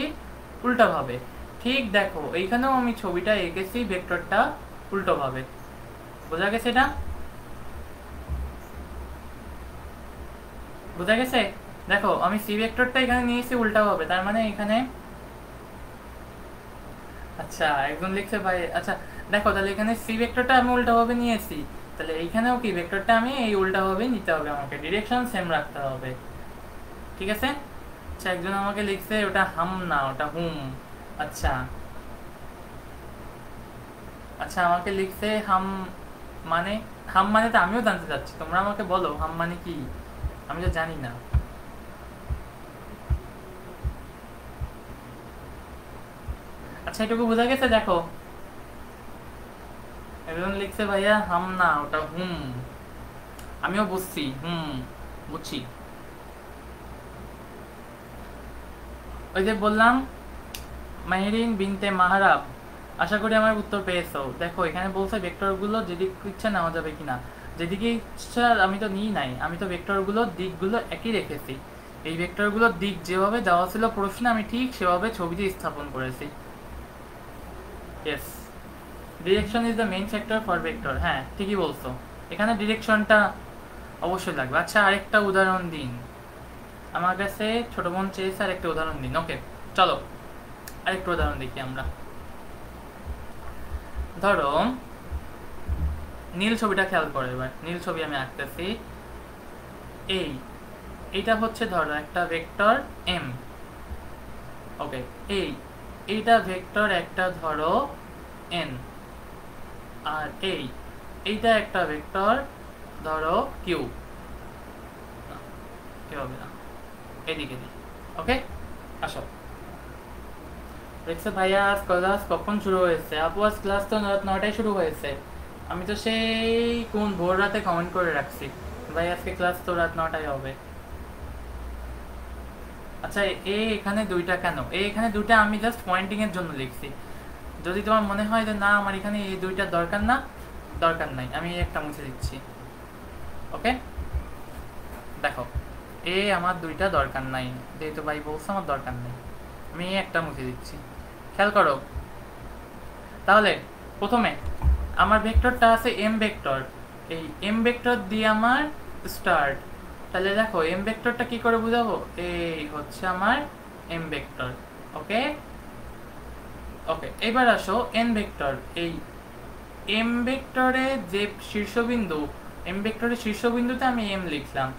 উল্টোভাবে। ঠিক দেখো এইখানেও আমি ছবিটা এঁকেছি ভেক্টরটা উল্টোভাবে। বোঝা গেছে? এটা বোঝা গেছে? দেখো আমি সি ভেক্টরটা এখানে নিয়েছি উল্টাভাবে, তার মানে এখানে। আচ্ছা, একজন লিখছে ভাই, আচ্ছা দেখো তাহলে এখানে সি ভেক্টরটা আমি উল্টাভাবে নিয়েছি, তাহলে এইখানেও কি ভেক্টরটা আমি এই উল্টাভাবেই নিতে হবে, আমাকে ডিরেকশন সেম রাখতে হবে। ঠিক আছে। আচ্ছা, একজন আমাকে লিখছে ওটা হাম না, ওটা হুম। আচ্ছা আচ্ছা, আমাকে লিখছে হাম মানে, হাম মানে তো আমিও জানতে চাচ্ছি, তোমরা আমাকে বলো হাম মানে কি, আমি তো জানি না। আচ্ছা, এটুকু বোঝা গেছে? দেখো, একজন লিখছে ভাইয়া হাম না, ওটা হুম। আমিও বুঝছি, হুম, বুঝছি। ওই যে বললাম মাহিরিন বিনতে মাহারাব, আশা করি আমার উত্তর পেয়েছো। দেখো এখানে বলছে ভেক্টরগুলো যেদিক ইচ্ছা নেওয়া যাবে কিনা, যেদিকে ইচ্ছা আমি তো নিই নাই, আমি তো ভেক্টরগুলোর দিকগুলো একই রেখেছি। এই ভেক্টরগুলোর দিক যেভাবে দেওয়া ছিল প্রশ্নে আমি ঠিক সেভাবে ছবিতে স্থাপন করেছি। Yes, direction is the main factor for vector. হ্যাঁ, ঠিকই বলছো, এখানে ডিরেকশনটা অবশ্যই লাগবে। আচ্ছা, আরেকটা উদাহরণ দিন, আমার কাছে ছোট বোন চেয়েছে আরেকটা উদাহরণ দিন। ওকে, চলো আরেকটা উদাহরণ দেখি আমরা। ধরো নীল ছবিটা খেয়াল করো, এবার নীল ছবি আমি আঁকতেছি। এই এইটা হচ্ছে ধরো একটা ভেক্টর এম। ওকে, এইটা ভেক্টর একটা ধরো এন। আর এইটা একটা ভেক্টর ধরো কিউ। এভাবে না, এদিকে দিই। ওকে, আসো। দেখছো ভাইয়া আজ ক্লাস কখন শুরু হয়েছে? আপু আজ ক্লাস তো রাত 9টায় শুরু হয়েছে। আমি তো সেই কোন ভোর রাতে কমেন্ট করে রাখছি ভাই আজকে ক্লাস তো রাত 9টায় হবে। আচ্ছা, এখানে দুইটা কেন? এখানে দুইটা আমি জাস্ট পয়েন্টিং এর জন্য লিখছি। যদি তোমার মনে হয় যে না আমার এখানে এই দুইটা দরকার না, দরকার নাই, আমি একটা মুছে দিচ্ছি। ওকে, দেখো আমার দুইটা দরকার নাই, যেহেতু ভাই বলছে আমার দরকার নেই, আমি একটা মুছে দিচ্ছি। খেয়াল করো তাহলে, প্রথমে আমার ভেক্টরটা আছে এম ভেক্টর, এই এম ভেক্টর দিয়ে আমার স্টার্ট। তাহলে দেখো এম ভেক্টরটা কি করে বুঝাবো, এই হচ্ছে আমার এম ভেক্টর। ওকে ওকে, এবার আসো এন ভেক্টর। এই এম ভেক্টরে যে শীর্ষবিন্দু, এম ভেক্টরের শীর্ষবিন্দুতে আমি এম লিখলাম।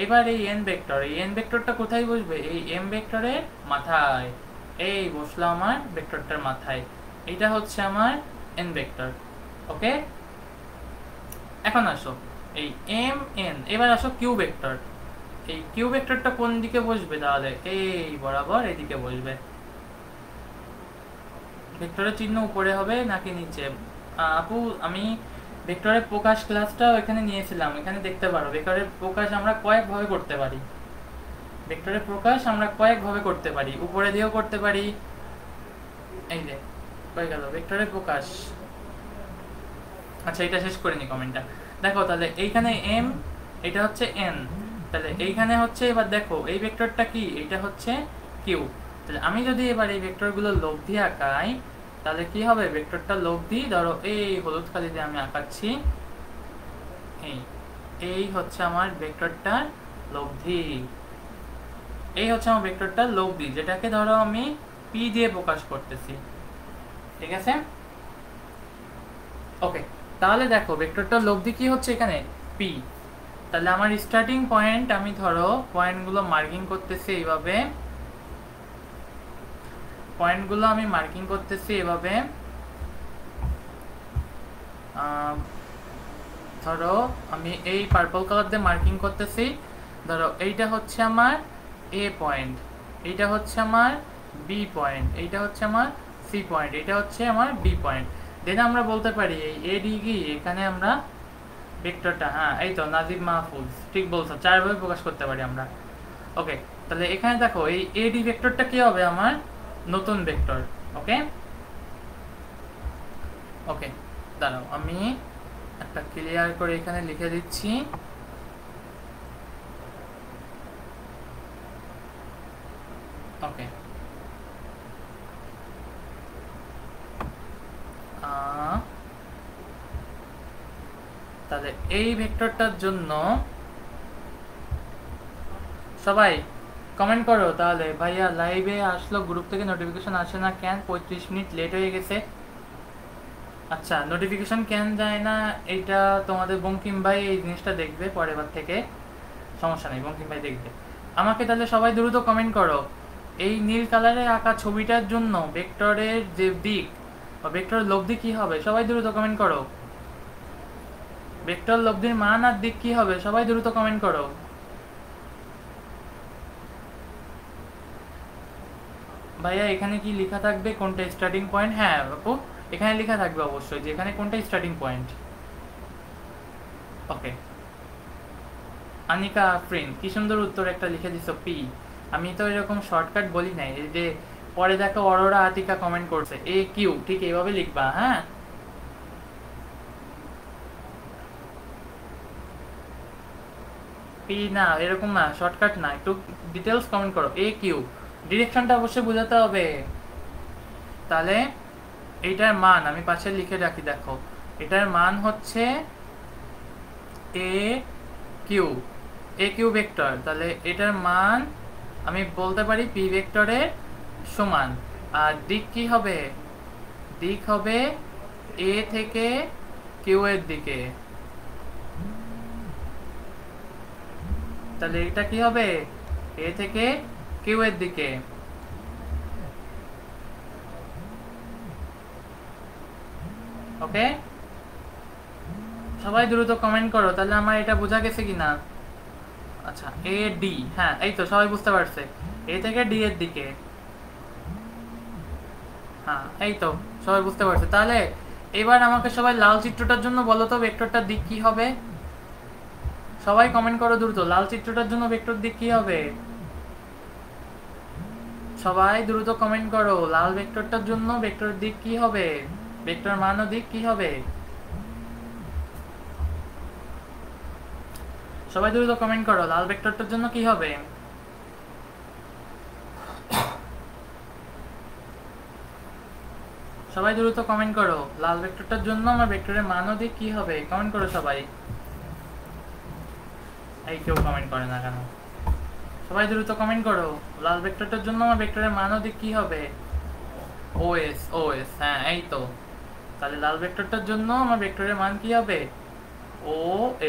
এবার এই এন ভেক্টর, এই এন ভেক্টরটা কোথায় বসবে, এই এম ভেক্টরের মাথায়। এই বসলো আমার ভেক্টরটার মাথায়, এটা হচ্ছে আমার এন ভেক্টর। ওকে, এখন আসো এই এম এন, এবার আসো কিউ ভেক্টর। এই কিউ ভেক্টরটা কোন দিকে বসবে, তাহলে এই বরাবর এদিকে বসবে। ভেক্টরের চিহ্ন উপরে হবে নাকি নিচে? আপু আমি ভেক্টরের প্রকাশ ক্লাসটাও এখানে নিয়েছিলাম, এখানে দেখতে পারো। ভেক্টরের প্রকাশ আমরা কয়েকভাবে করতে পারি, ভেক্টরের প্রকাশ আমরা কয়েকভাবে করতে পারি, উপরে দিয়েও করতে পারি। এই যে হয়ে গেল ভেক্টরের প্রকাশ। আচ্ছা, এটা শেষ করে নি কমেন্টটা। দেখো তাহলে এইখানে এম, এটা হচ্ছে এন, তাহলে এইখানে হচ্ছে, এবার দেখো এই ভেক্টরটা কি, এটা হচ্ছে কিউ। তাহলে আমি যদি এবার এই ভেক্টরগুলো লব্ধি আঁকাই, তাহলে কি হবে, ভেক্টরটা লব্ধি ধরো এই হলুদ কালিতে আমি আঁকাচ্ছি। এই এই হচ্ছে আমার ভেক্টরটার লব্ধি, এই হচ্ছে আমার ভেক্টরটার লব্ধি, যেটাকে ধরো আমি পি দিয়ে প্রকাশ করতেছি। ঠিক আছে। ওকে, তাহলে দেখো ভেক্টরটার লব্ধি কি হচ্ছে এখানে, পি। তাহলে আমার স্টার্টিং পয়েন্ট, আমি ধরো পয়েন্টগুলো মার্কিং করতেছি এইভাবে, পয়েন্টগুলো আমি মার্কিং করতেছি এভাবে। ধরো আমি এই পার্পল কালার দিয়ে মার্কিং করতেছি। ধরো এইটা হচ্ছে আমার এ পয়েন্ট, এইটা হচ্ছে আমার বি পয়েন্ট, এইটা হচ্ছে আমার সি পয়েন্ট, এটা হচ্ছে আমার বি পয়েন্ট। দেন আমরা বলতে পারি এই এডি কি, এখানে আমরা ভেক্টরটা, হ্যাঁ এই তো নাজিব মাহফুজ ঠিক বলছো, চারভাবে প্রকাশ করতে পারি আমরা। ওকে, তাহলে এখানে দেখো এই এডি ভেক্টরটা কি হবে, আমার নতুন ভেক্টর। ওকে ওকে, দাঁড়াও আমি একটা ক্লিয়ার করে এখানে লিখে দিচ্ছি। ওকে, তাহলে এই ভেক্টরটার জন্য সবাই কমেন্ট করো তাহলে, ভাইয়া লাইভে আসলো, গ্রুপ থেকে নোটিফিকেশন আসে না কেন, 35 মিনিট লেট হয়ে গেছে। আচ্ছা, নোটিফিকেশন কেন যায় না এটা তোমাদের বঙ্কিম ভাই এই জিনিসটা দেখবে পরের বার থেকে, সমস্যা নেই, বঙ্কিম ভাই দেখবে। আমাকে তাহলে সবাই দ্রুত কমেন্ট করো, এই নীল কালারে আঁকা ছবিটার জন্য ভেক্টরের যে দিক বা ভেক্টরের লব্ধি কি হবে, সবাই দ্রুত কমেন্ট করো। ভেক্টর লব্ধির মান আর দিক কি হবে, সবাই দ্রুত কমেন্ট করো। ভাইয়া এখানে কি লেখা থাকবে কোনটা স্টার্টিং পয়েন্ট? হ্যাঁ আপু, এখানে লেখা থাকবে অবশ্যই যে এখানে কোনটা স্টার্টিং পয়েন্ট। ওকে, আনিকা আফরিন কি সুন্দর উত্তর একটা লিখে দিছো, পি। আমি তো এরকম শর্টকাট বলি নাই, এই যে পরে দেখো অরোরা আতিকা কমেন্ট করছে এ কিউ, ঠিক এইভাবে লিখবা, হ্যাঁ। পি না, এরকম না, শর্টকাট না, একটু ডিটেলস কমেন্ট করো। এ কিউ, ডিরেকশনটা অবশ্যই বোঝাতে হবে। তাহলে এইটার মান আমি পাশে লিখে রাখি, দেখো এটার মান হচ্ছে এ কিউ, এ কিউ ভেক্টর, তাহলে এটার মান আমি বলতে পারি পি ভেক্টরের সমান। আর দিক কি হবে? দিক হবে এ থেকে কিউ এর দিকে, তাহলে এটা কি হবে? এ থেকে কিউ এর দিকে। ওকে, সবাই দ্রুত কমেন্ট করো, তাহলে আমার এটা বোঝা গেছে কিনা। আচ্ছা, এ ডি, হ্যাঁ এই তো সবাই বুঝতে পারছে, এ থেকে ডি এর দিকে। হ্যাঁ এই তো সবাই বুঝতে পারছে। তাহলে এবার আমাকে সবাই লাল চিত্রটার জন্য বলো তো ভেক্টরটার দিক কি হবে। সবাই কমেন্ট করো দ্রুত, লাল চিত্রটার জন্য ভেক্টর দিক কি হবে। সবাই দ্রুত কমেন্ট করো, লাল ভেক্টরটার জন্য ভেক্টর দিক কি হবে, ভেক্টর মান ও দিক কি হবে। সবাই দ্রুত কমেন্ট করো, লাল ভেক্টরটার জন্য কি হবে। সবাই দ্রুত কমেন্ট করো, লাল ভেক্টরটার জন্য আমার ভেক্টরের মান ও দিক কি হবে, কমেন্ট করো সবাই। এই কেউ কমেন্ট করে না কেন? সবাই দ্রুত কমেন্ট করো, লাল ভেক্টরটার জন্য আমার ভেক্টরের মান ও দিক কি হবে। ও এস, ও এস, হ্যাঁ এই তো। তাহলে লাল ভেক্টরটার জন্য আমার ভেক্টরের মান কি হবে? ও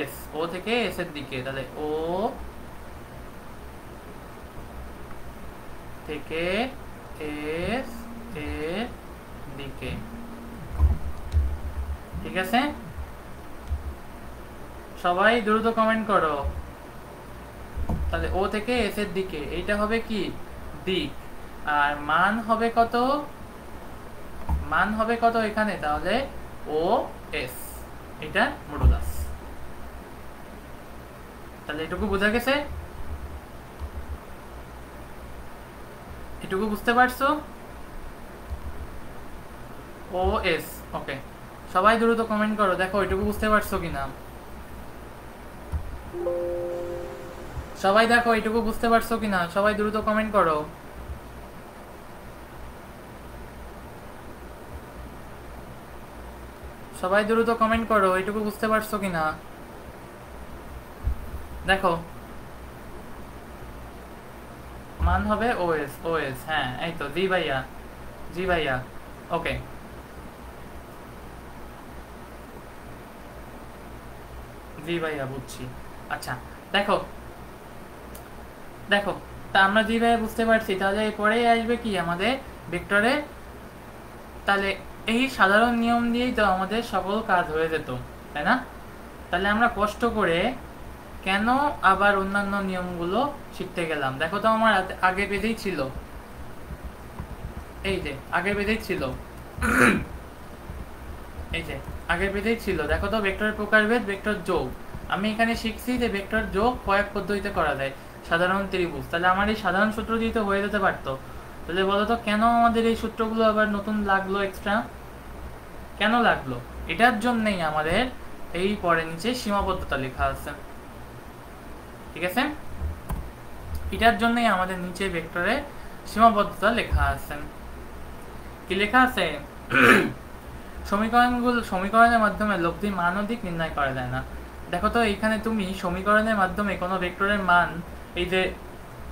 এস, ও থেকে এস এর দিকে, তাহলে ও থেকে এস এর দিকে, ঠিক আছে। সবাই দ্রুত কমেন্ট করো, তাহলে ও থেকে এস এর দিকে, এইটা হবে কি দিক। আর মান হবে কত? মান হবে কত এখানে? তাহলে ও এস, এটা মডুলাস। তাহলে এটুকু বোঝা গেছে, এটুকু বুঝতে পারছো? ও এস, ওকে। সবাই দ্রুত কমেন্ট করো, দেখো এটুকু বুঝতে পারছো কিনা। সবাই দেখো এটুকু বুঝতে পারছো কিনা, সবাই দ্রুত কমেন্ট করো। সবাই দ্রুত কমেন্ট করো, এটুকু বুঝতে পারছো কিনা দেখো। মান হবে ওএস, ওএস, হ্যাঁ এই তো। জি ভাইয়া, জি ভাইয়া, ওকে। জি ভাইয়া বুঝছি। আচ্ছা, দেখো দেখো, তা আমরা জি ভাইয়া বুঝতে পারছি, তাহলে এরপরেই আসবে কি আমাদের ভেক্টরে। তাহলে এই সাধারণ নিয়ম দিয়েই তো আমাদের সকল কাজ হয়ে যেত, তাই না? তাহলে আমরা কষ্ট করে কেন আবার অন্যান্য নিয়মগুলো শিখতে গেলাম? দেখো তো আমার আগে পেজেই ছিল, এই যে আগের পেজেই ছিল, এই যে আগের পেজেই ছিল, দেখো তো ভেক্টরের প্রকারভেদ, ভেক্টর যোগ। আমি এখানে শিখছি যে ভেক্টর যোগ কয়েক পদ্ধতিতে করা যায়, সাধারণ ত্রিভুজ। তাহলে আমার এই সাধারণ সূত্র দিয়ে তো হয়ে যেতে পারতো। তাহলে বলো তো কেন আমাদের এই সূত্রগুলো আবার নতুন লাগলো, এক্সট্রা কেন লাগলো? এটার জন্যই আমাদের এই পরে নিচে সীমাবদ্ধতা লেখা আছে, ঠিক আছে। এটার জন্যই আমাদের নিচে ভেক্টরে সীমাবদ্ধতা লেখা আছে। কি লেখা আছে? সমীকরণের মাধ্যমে লব্ধি মান ও দিক নির্ণয় করা যায় না। দেখো তো এইখানে তুমি সমীকরণের মাধ্যমে কোনো ভেক্টরের মান, এই যে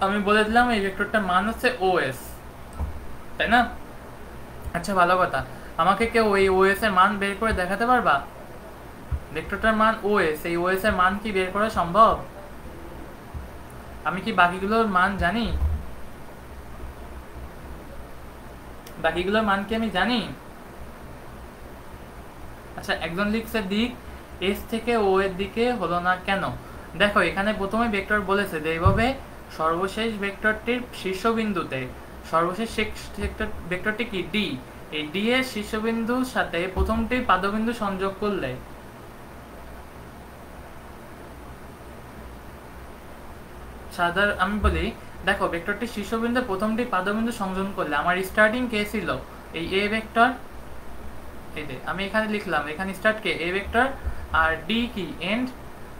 আমি বলে দিলাম এই ভেক্টরটার মান হচ্ছে ও এস, তাই না? আচ্ছা ভালো কথা, আমাকে কেউ এই ওএস এর মান বের করে দেখাতে পারবা? ভেক্টরটার মান ওএস, এই ওএস এর মান কি বের করা সম্ভব? আমি কি বাকিগুলোর মান জানি? বাকিগুলোর মান কি আমি জানি? আচ্ছা, একজন লিখছে দিক এস থেকে ও এর দিকে হলো না কেন? দেখো এখানে প্রথমে ভেক্টর বলেছে যে এইভাবে সর্বশেষ ভেক্টরটির শীর্ষবিন্দুতে, সর্বশেষ ভেক্টরটি কি ডি, এই ডি এর শীর্ষবিন্দুর সাথে প্রথমটি পাদবিন্দু সংযোগ করলে, সাধারণ আমি বলি, দেখো ভেক্টরটি শীর্ষবিন্দু প্রথমটি পাদবিন্দু সংযোগ করলে আমার স্টার্টিং কে ছিল এই এ ভেক্টর, এই যে আমি এখানে লিখলাম, এখানে স্টার্ট কে এ ভেক্টর আর ডি কি এন্ড,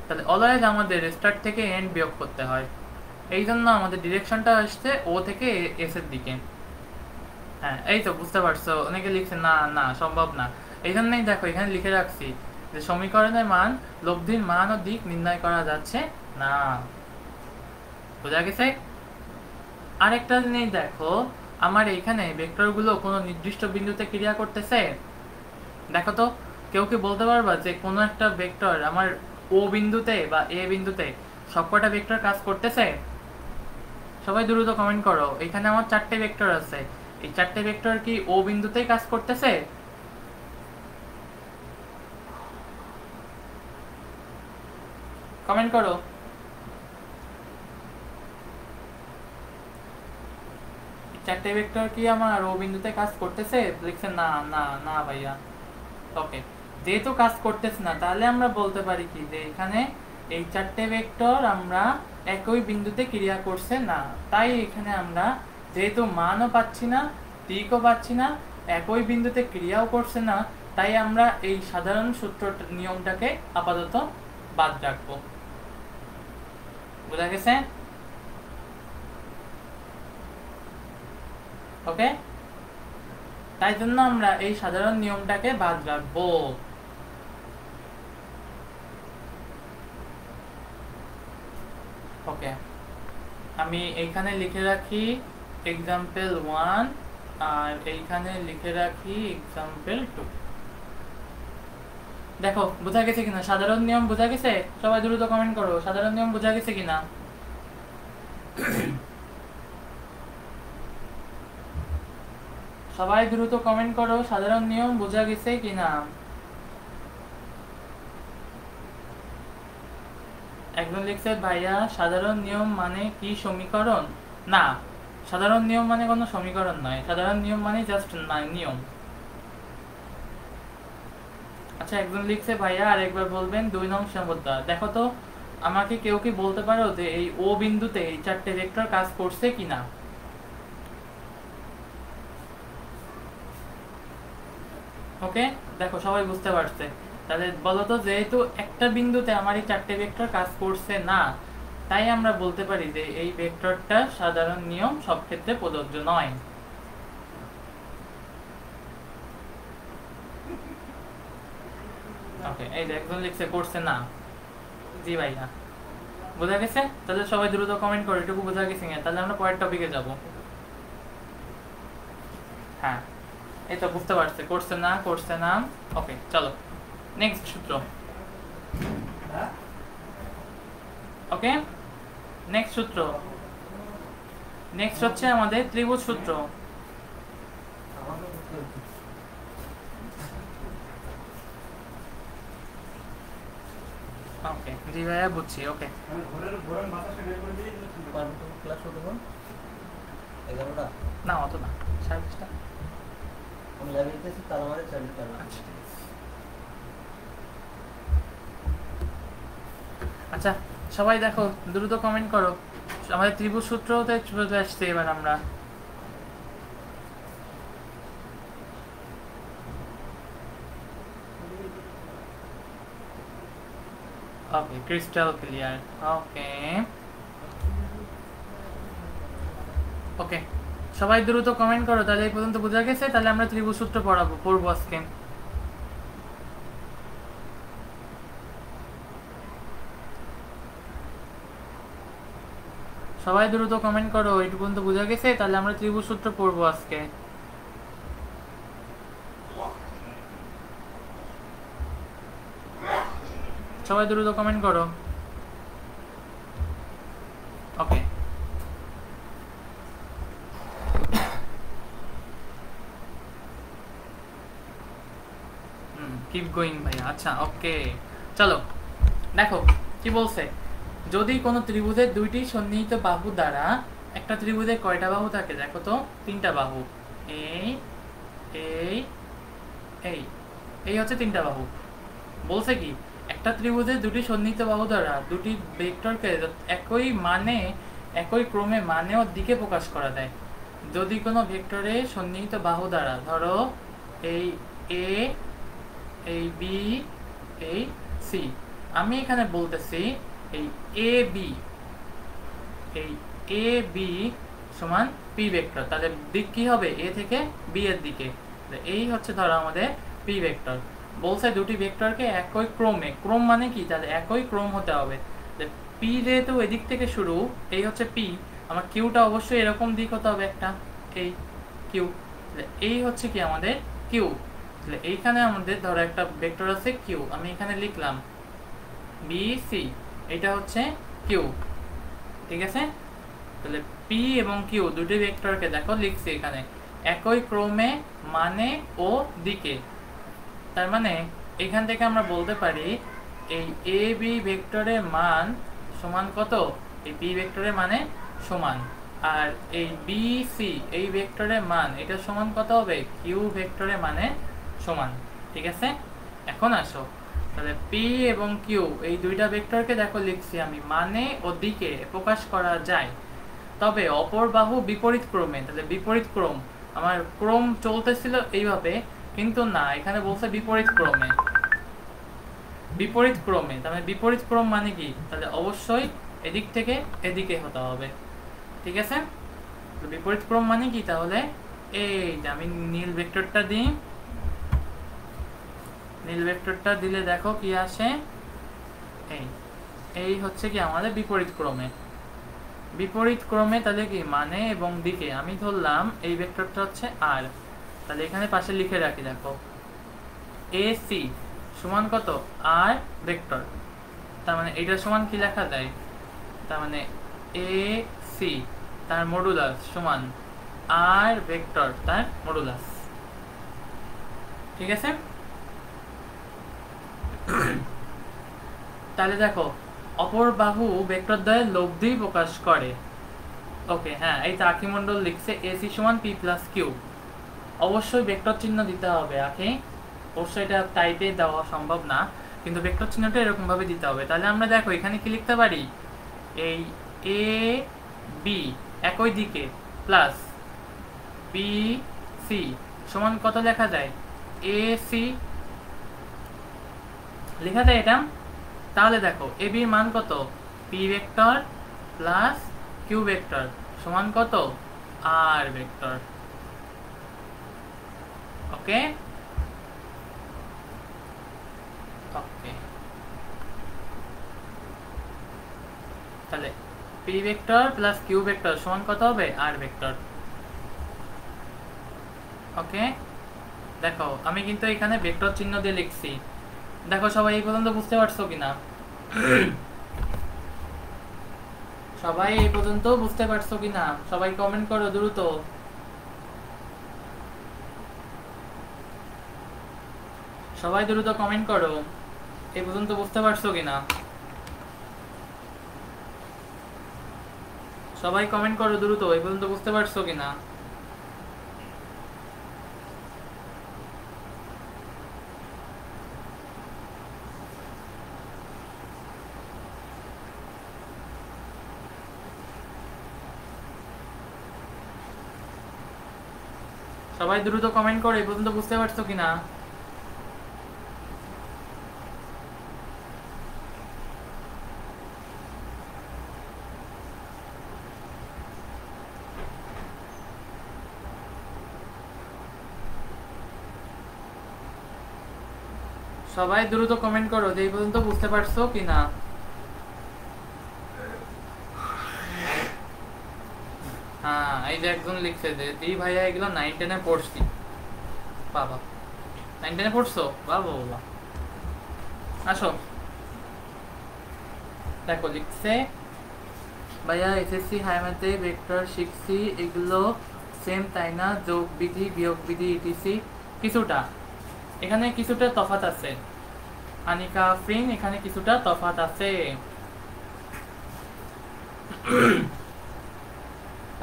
তাহলে অলওয়েজ আমাদের স্টার্ট থেকে এন্ড বিয়োগ করতে হয়। এই জন্য আমাদের ডিরেকশনটা আসছে ও থেকে এস এর দিকে। হ্যাঁ এই তো বুঝতে পারছো, অনেকে লিখছে না না সম্ভব না, এই জন্যই দেখো এখানে লিখে রাখছি যে সমীকরণের মান, লব্ধির মান ও দিক নির্ণয় করা যাচ্ছে না। বোঝা গেছে? আরেকটা জিনিস দেখো, আমার এইখানে ভেক্টরগুলো কোনো নির্দিষ্ট বিন্দুতে ক্রিয়া করতেছে? দেখো তো, কেউ কি বলতে পারবা যে কোনো একটা ভেক্টর আমার ও বিন্দুতে বা এ বিন্দুতে সবকটা ভেক্টর কাজ করতেছে? সবাই দ্রুত কমেন্ট করো। এখানে আমার 4টে ভেক্টর আছে, এই 4টে ভেক্টর কি ও বিন্দুতেই কাজ করতেছে? কমেন্ট করো। চারটে ভেক্টর কি আমার ও বিন্দুতে কাজ করতেছে? লিখছে না না না ভাইয়া। ওকে, যেহেতু কাজ করতেছে না তাহলে আমরা বলতে পারি কি যে এখানে এই 4টে ভেক্টর আমরা একই বিন্দুতে ক্রিয়া করছে না, তাই এখানে আমরা যেহেতু মানও পাচ্ছি না দিকও পাচ্ছি না, একই বিন্দুতে ক্রিয়াও করছে না, তাই আমরা এই সাধারণ সূত্র নিয়মটাকে আপাতত বাদ রাখবো। বোঝা গেছে? ওকে, তাই জন্য আমরা এই সাধারণ নিয়মটাকে বাদ রাখবো। ওকে, আমি এইখানে লিখে রাখি এক্সাম্পল 1 আর এইখানে লিখে রাখি এক্সাম্পল 2। দেখো বোঝা গেছে কিনা? সাধারণ নিয়ম বোঝা গেছে? সবাই দ্রুত কমেন্ট করো, সাধারণ নিয়ম বোঝা গেছে কিনা? সবাই দ্রুত কমেন্ট করো, সাধারণ নিয়ম বোঝা গেছে কিনা? একজন লিখছে ভাইয়া সাধারণ নিয়ম মানে কি সমীকরণ? না, সাধারণ নিয়ম মানে কোনো সমীকরণ নয়, সাধারণ নিয়ম মানে জাস্ট নিয়ম। আচ্ছা, একজন লিখছে ভাইয়া আরেকবার বলবেন 2 নং সীমাবদ্ধতা। দেখো তো, আমাকে কেউ কি বলতে পারো যে এই ও বিন্দুতে এই 4টে ভেক্টর কাজ করছে কিনা? ওকে, দেখো সবাই বুঝতে পারছে। তাহলে বলো তো, যেহেতু একটা বিন্দুতে আমার এই 4টে ভেক্টর কাজ করছে না, তাই আমরা বলতে পারি যে এই ভেক্টরটা সাধারণ নিয়ম সব ক্ষেত্রে প্রযোজ্য নয়। ওকে, এই যে একজন লিখছে করছে না। জি ভাইয়া, বোঝা গেছে? তাহলে সবাই দ্রুত কমেন্ট করো এটুকু বোঝা গেছে কিনা, তাহলে আমরা পরের টপিকে যাব। হ্যাঁ এই তো বুঝতে পারছে, করছে না করছে না। ওকে চলো নেক্সট সূত্র। ওকে, নেক্সট সূত্র, নেক্সট হচ্ছে আমাদের ত্রিভুজ সূত্র। ওকে জি ভাইয়া বুঝছি। ওকে, না অত না, 20:30টা। আচ্ছা সবাই দেখো দ্রুত কমেন্ট করো, আমাদের ত্রিভুজ সূত্রতে চলে আসছে এবার আমরা। ওকে, ক্রিস্টাল ক্লিয়ার। ওকে ওকে, সবাই দ্রুত কমেন্ট করো, তাহলে এই পর্যন্ত বোঝা গেছে। তাহলে আমরা ত্রিভুজ সূত্র পড়বো আজকে। সবাই দ্রুত কমেন্ট করো, এইটুকু পর্যন্ত বোঝা গেছে। তাহলে আমরা ত্রিভুজ সূত্র পড়বো আজকে। সবাই দ্রুত কমেন্ট করো। ওকে, কিপ গোয়িং ভাই। আচ্ছা ওকে, চলো দেখো কি বলছে। যদি কোনো ত্রিভুজের দুইটি সন্নিহিত বাহু দ্বারা, একটা ত্রিভুজে কয়টা বাহু থাকে দেখো তো? তিনটা বাহু। এই এই এই এই হচ্ছে তিনটা বাহু। বলছে কি, একটা ত্রিভুজের দুটি সন্নিহিত বাহু দ্বারা দুটি ভেক্টরকে একই মানে, একই ক্রমে মানে ও দিকে প্রকাশ করা যায়। যদি কোনো ভেক্টরে সন্নিহিত বাহু দ্বারা, ধরো এই এ, এই বি, এই সি, আমি এখানে বলতেছি এই এ বি, এই এ বি সমান পি ভেক্টর, তাহলে দিক কি হবে? এ থেকে বি এর দিকে। এই হচ্ছে ধরো আমাদের পি ভেক্টর। বলছে দুটি ভেক্টরকে একই ক্রমে, ক্রম মানে কি? তাহলে একই ক্রম হতে হবে। পি যেহেতু এদিক থেকে শুরু, এই হচ্ছে পি, আমার কিউটা অবশ্যই এরকম দিক হতে হবে একটা, এই কিউ। এই হচ্ছে কি আমাদের কিউ। তাহলে এইখানে আমাদের ধরো একটা ভেক্টর আছে কিউ, আমি এখানে লিখলাম বি সি, এটা হচ্ছে কিউ। ঠিক আছে, তাহলে পি এবং কিউ দুটি ভেক্টরকে দেখো লিখছি এখানে একই ক্রমে মানে ও দিকে। তার মানে এখান থেকে আমরা বলতে পারি এই এ বি ভেক্টরের মান সমান কত? এই পি ভেক্টরের মানে সমান। আর এই বি সি এই ভেক্টরের মান এটা সমান কত হবে? কিউ ভেক্টরের মানে সমান। ঠিক আছে, এখন আসো তাহলে পি এবং কিউ এই দুইটা ভেক্টরকে দেখো লিখছি আমি মানে ও দিকে প্রকাশ করা যায়, তবে অপর বাহু বিপরীত ক্রমে। তাহলে বিপরীত ক্রম, আমার ক্রম চলতেছিল এইভাবে, কিন্তু না, এখানে বলছে বিপরীত ক্রমে। বিপরীত ক্রমে, তাহলে বিপরীত ক্রম মানে কি? তাহলে অবশ্যই এদিক থেকে এদিকে হতে হবে। ঠিক আছে, তো বিপরীত ক্রম মানে কি? তাহলে এই যে আমি নীল ভেক্টরটা দিই, নীল ভেক্টরটা দিলে দেখো কি আসে, এই এই হচ্ছে কি আমাদের বিপরীত ক্রমে। বিপরীত ক্রমে তাহলে কি মানে এবং দিকে, আমি ধরলাম এই ভেক্টরটা হচ্ছে আর, তাহলে এখানে পাশে লিখে রাখি দেখো এ সি সমান কত? R vector. তার মানে এইটা সমান কি লেখা যায়? তার মানে এ সি তার মডুলাস সমান আর ভেক্টর তার মডুলাস। ঠিক আছে, তাহলে দেখো অপর বাহু ভেক্টর দ্বয়ে লব্ধি প্রকাশ করে। ওকে, হ্যাঁ, এই তো আখি মন্ডল লিখছে এসি সমান পি প্লাস কিউ। অবশ্যই ভেক্টর চিহ্ন দিতে হবে আখি, অবশ্যই এটা টাইপে দেওয়া সম্ভব না, কিন্তু ভেক্টর চিহ্নটা এরকম ভাবে দিতে হবে। তাহলে আমরা দেখো এখানে কি লিখতে পারি, এই এ বি একই দিকে প্লাস বি সি সমান কত লেখা যায়? এ সি লেখা যায় এটা। তাহলে দেখো এ বির মান কত? P vector plus Q vector সমান কত? R vector. ওকে ওকে, তাহলে P vector plus Q vector সমান কত হবে? আর ভেক্টর। ওকে, দেখো আমি কিন্তু এখানে ভেক্টর চিহ্ন দিয়ে লিখছি। দেখো সবাই এই পর্যন্ত বুঝতে পারছো কিনা? সবাই এই পর্যন্ত বুঝতে পারছো কিনা? সবাই কমেন্ট করো দ্রুত। সবাই দ্রুত কমেন্ট করো, এই পর্যন্ত বুঝতে পারছো কিনা? সবাই কমেন্ট করো দ্রুত, এই পর্যন্ত বুঝতে পারছো কিনা? সবাই দ্রুত কমেন্ট করো, এই পর্যন্ত বুঝতে পারছো কিনা? সবাই দ্রুত কমেন্ট করো যে এই পর্যন্ত বুঝতে পারছো কিনা। হ্যাঁ, এই যে একজন লিখছে যে জি ভাইয়া এগুলো 9-10 পড়ছি। বাবা, 9-10 পড়ছো? বাবা বাবা, আসো দেখো লিখছে, ভাইয়া এসএসসি হায়ামাতে ভেক্টর শিখছি, এগুলো সেম তাই না? যোগ বিধি, বিয়োগ বিধি, ইটিসি। কিছুটা, এখানে কিছুটা তফাৎ আছে আনিকা ফ্রিন, এখানে কিছুটা তফাৎ আছে।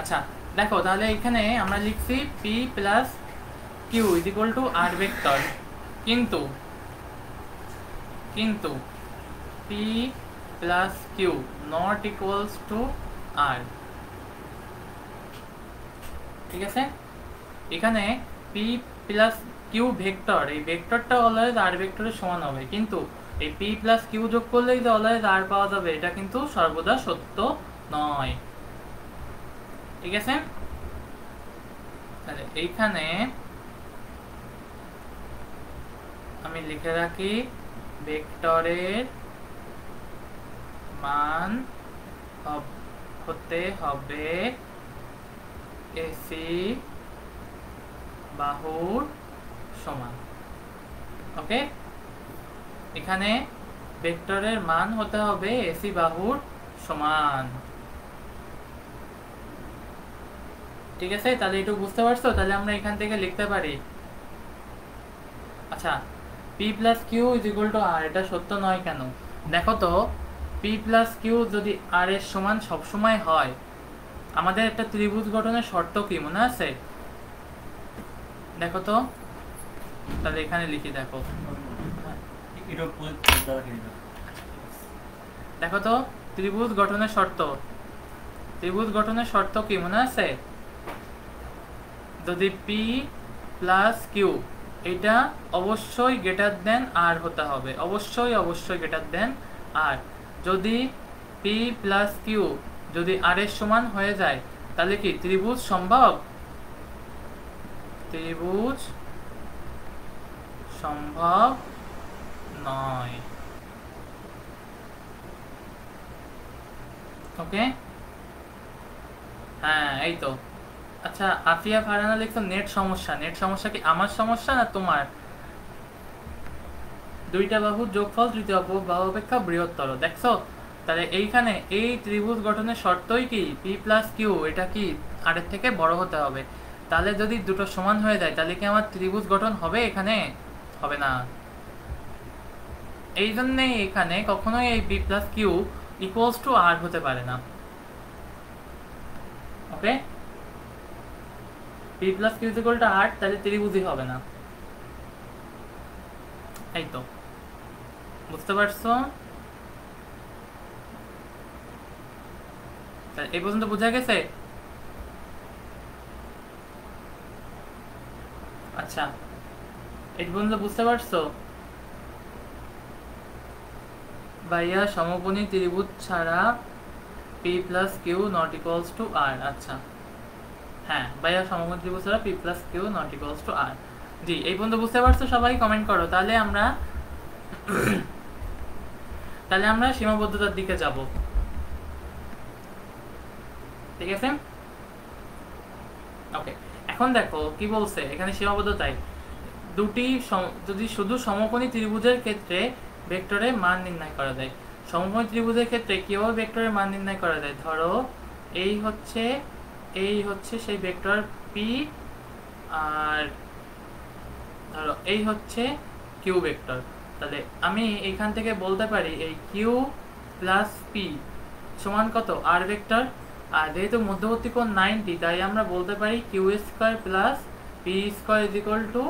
আচ্ছা দেখো, তাহলে এখানে আমরা লিখছি P plus Q is equal to R vector, কিন্তু কিন্তু P plus Q not equals to R. ঠিক আছে, এখানে পি প্লাস কিউ ভেক্টর, এই ভেক্টরটা অলওয়েজ আর ভেক্টরের সমান হবে, কিন্তু এই পি প্লাস কিউ যোগ করলেই যে অলওয়েজ আর পাওয়া যাবে এটা কিন্তু সর্বদা সত্য নয়। ঠিক আছে, তাহলে এইখানে আমি লিখে রাখি ভেক্টরের মান হতে হবে এসি বাহুর সমান। ওকে, এখানে ভেক্টরের মান হতে হবে এসি বাহুর সমান। ঠিক আছে, তাহলে একটু বুঝতে পারছো? তাহলে আমরা এখান থেকে লিখতে পারি, আচ্ছা P plus Q is equal to R, এটা সত্য নয় কেন? দেখো তো, পি প্লাস কিউ যদি আর এর সমান সবসময় হয়, আমাদের একটা ত্রিভুজ গঠনের শর্ত কি মনে আছে? দেখো তো, তাহলে এখানে লিখি, দেখো দেখো তো, ত্রিভুজ গঠনের শর্ত, ত্রিভুজ গঠনের শর্ত কি মনে আছে? যদি পি প্লাস কিউ এটা অবশ্যই গ্রেটার দেন আর হতে হবে, অবশ্যই অবশ্যই গ্রেটার দেন আর। যদি পি প্লাস কিউ যদি আর এর সমান হয়ে যায়, তাহলে কি ত্রিভুজ সম্ভব? ত্রিভুজ সম্ভব নয়। ওকে, হ্যাঁ এই তো। আচ্ছা আফিয়া ফারহানা লিখছো নেট সমস্যা, নেট সমস্যা কি আমার সমস্যা না তোমার? দুইটা বাহুর যোগফল তৃতীয় বাহু অপেক্ষা বৃহত্তর, দেখছো? তাহলে এইখানে এই ত্রিভুজ গঠনের শর্তই কি পি প্লাস কিউ এটা কি আর এর থেকে বড় হতে হবে। তাহলে যদি দুটো সমান হয়ে যায়, তাহলে কি আমার ত্রিভুজ গঠন হবে? এখানে হবে না। এই জন্যেই এখানে কখনোই এই P plus Q equals to R হতে পারে না। Okay, P plus Q equal to R, তাহলে ত্রিভুজই হবে না। এই তো, বুঝতে পারছো? এই পর্যন্ত বোঝা গেছে? আচ্ছা, এই পর্যন্ত বুঝতে পারছো? ভাইয়া সমকোণী ত্রিভুজ ছাড়া P plus Q not equals to R. আচ্ছা হ্যাঁ ভাইয়া, সমকোণী ত্রিভুজ ছাড়া P plus Q not equals to R. জি, এই পর্যন্ত বুঝতে পারছো? সবাই কমেন্ট করো, তাহলে আমরা তাহলে আমরা সীমাবদ্ধতার দিকে যাব। ঠিক আছে, ওকে। এখন দেখো কি বলছে এখানে, সীমাবদ্ধতায় দুটি যদি শুধু সমকোণী ত্রিভুজের ক্ষেত্রে ভেক্টরের মান নির্ণয় করা যায়, সমকোণী ত্রিভুজের ক্ষেত্রে কিভাবে ভেক্টরের মান নির্ণয় করা যায়? ধরো এই হচ্ছে সেই ভেক্টর পি, আর ধরো এই হচ্ছে কিউ ভেক্টর। তাহলে আমি এখান থেকে বলতে পারি এই কিউ প্লাস পি সমান কত? R vector. আর যেহেতু মধ্যবর্তী কোণ 90, তাই আমরা বলতে পারি Q square plus P square is equal to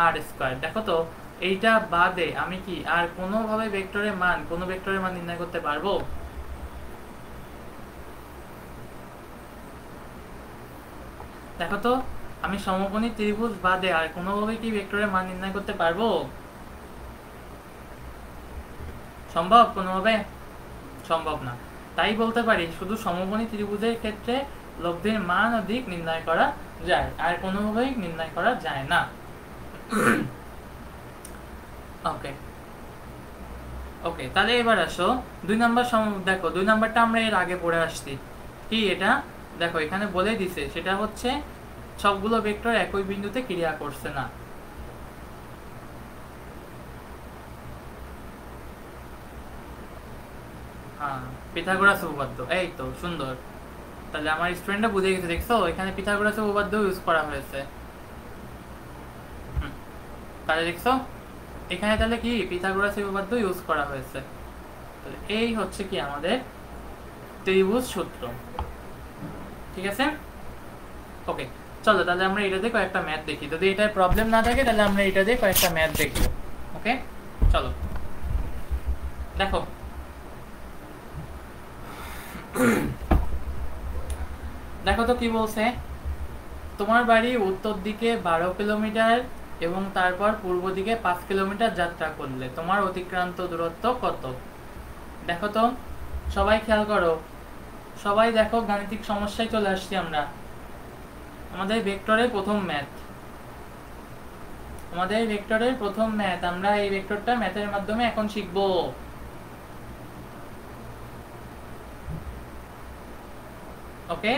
R square. দেখো তো, এইটা বাদে আমি কি আর কোনোভাবে ভেক্টরের মান, কোনো ভেক্টরের মান নির্ণয় করতে পারবো? দেখো তো, আমি সমকোণী ত্রিভুজ বাদে আর কোনোভাবে কি ভেক্টরের মান নির্ণয় করতে পারবো? সম্ভব কোনোভাবে? সম্ভব না। তাই বলতে পারি শুধু সমকোণী ত্রিভুজের ক্ষেত্রে লব্ধির মান ও দিক নির্ণয় করা যায়, আর কোনোভাবেই নির্ণয় করা যায় না। ওকে ওকে, তাহলে এবার আসো 2 নাম্বার। দেখো 2 নাম্বারটা আমরা এর আগে পড়ে আসছি। কি এটা? দেখো এখানে বলে দিছে, সেটা হচ্ছে সবগুলো ভেক্টর একই বিন্দুতে ক্রিয়া করছে না। হ্যাঁ, পিথাগোরাস উপপাদ্য, এই তো সুন্দর। তাহলে আমার স্টুডেন্টটা বুঝে গেছে, দেখছো এখানে পিথাগোরাস উপপাদ্য ইউজ করা হয়েছে। হুম, তাহলে দেখছো এখানে তাহলে কি পিথাগোরাস উপপাদ্য ইউজ করা হয়েছে। তাহলে এই হচ্ছে কি আমাদের ত্রিভুজ সূত্র। ঠিক আছে, ওকে। চলো তাহলে আমরা এটা দিয়ে কয়েকটা ম্যাথ দেখি, যদি এটার প্রবলেম না থাকে তাহলে আমরা এটা দিয়ে কয়েকটা ম্যাথ দেখবো। ওকে, চলো দেখো। দেখো তো কি বলছে, তোমার বাড়ি উত্তর দিকে 12 কিলোমিটার এবং তারপর পূর্ব দিকে 5 কিলোমিটার যাত্রা করলে তোমার অতিক্রান্ত দূরত্ব কত? দেখো তো, সবাই খেয়াল করো, সবাই দেখো, গাণিতিক সমস্যায় চলে আসছি আমরা। আমাদের ভেক্টরের প্রথম ম্যাথ, আমরা এই ভেক্টরটা ম্যাথের মাধ্যমে এখন শিখবো। ওকে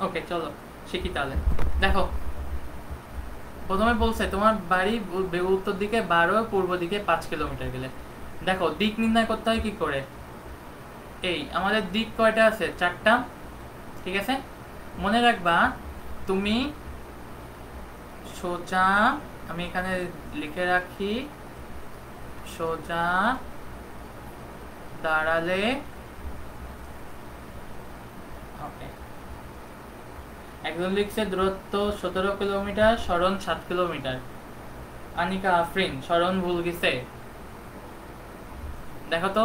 ওকে, চলো শিখি তাহলে। দেখো, প্রথমে বলছে তোমার বাড়ি উত্তর দিকে 12, পূর্ব দিকে 5 কিলোমিটার গেলে। দেখো দিক নির্ণয় করতে হয় কি করে, এই আমাদের দিক কয়টা আছে, 4টা। ঠিক আছে, মনে রাখবা তুমি সোজা, আমি এখানে লিখে রাখি, সোজা দাঁড়ালে, ওকে, একজন লিখছে দূরত্ব 17 কিলোমিটার, সরণ 7 কিলোমিটার। আনিকা আফরিন, সরণ ভুল গেছে। দেখো তো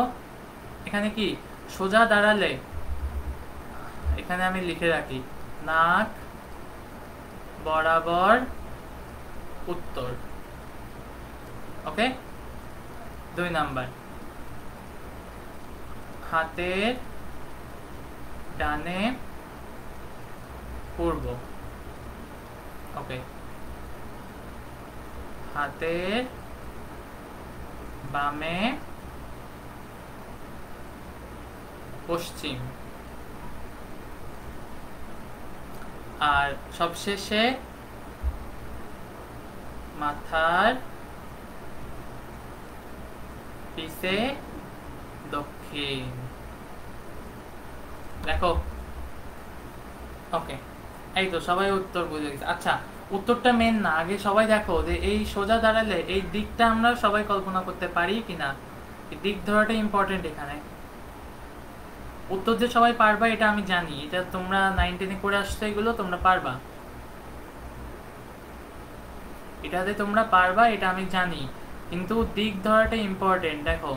এখানে কি, সোজা দাঁড়ালে, এখানে আমি লিখে রাখি নাক বরাবর উত্তর। ওকে, 2 নাম্বার, হাতের ডানে পূর্ব। ওকে, হাতের বামে পশ্চিম। আর সবশেষে মাথার পিছে দক্ষিণ। দেখো, ওকে, এই তো সবাই উত্তর বুঝে গেছে। আচ্ছা, উত্তরটা মেন না, আগে সবাই দেখো যে এই সোজা দাঁড়ালে এই দিকটা আমরা সবাই কল্পনা করতে পারি কিনা, দিক ধরাটা ইম্পর্টেন্ট এখানে। উত্তর যে সবাই পারবা এটা আমি জানি, এটা তোমরা 9-10 করে আসছো, এগুলো তোমরা পারবা, এটাতে তোমরা পারবা, এটা আমি জানি, কিন্তু দিক ধরাটা ইম্পর্টেন্ট। দেখো,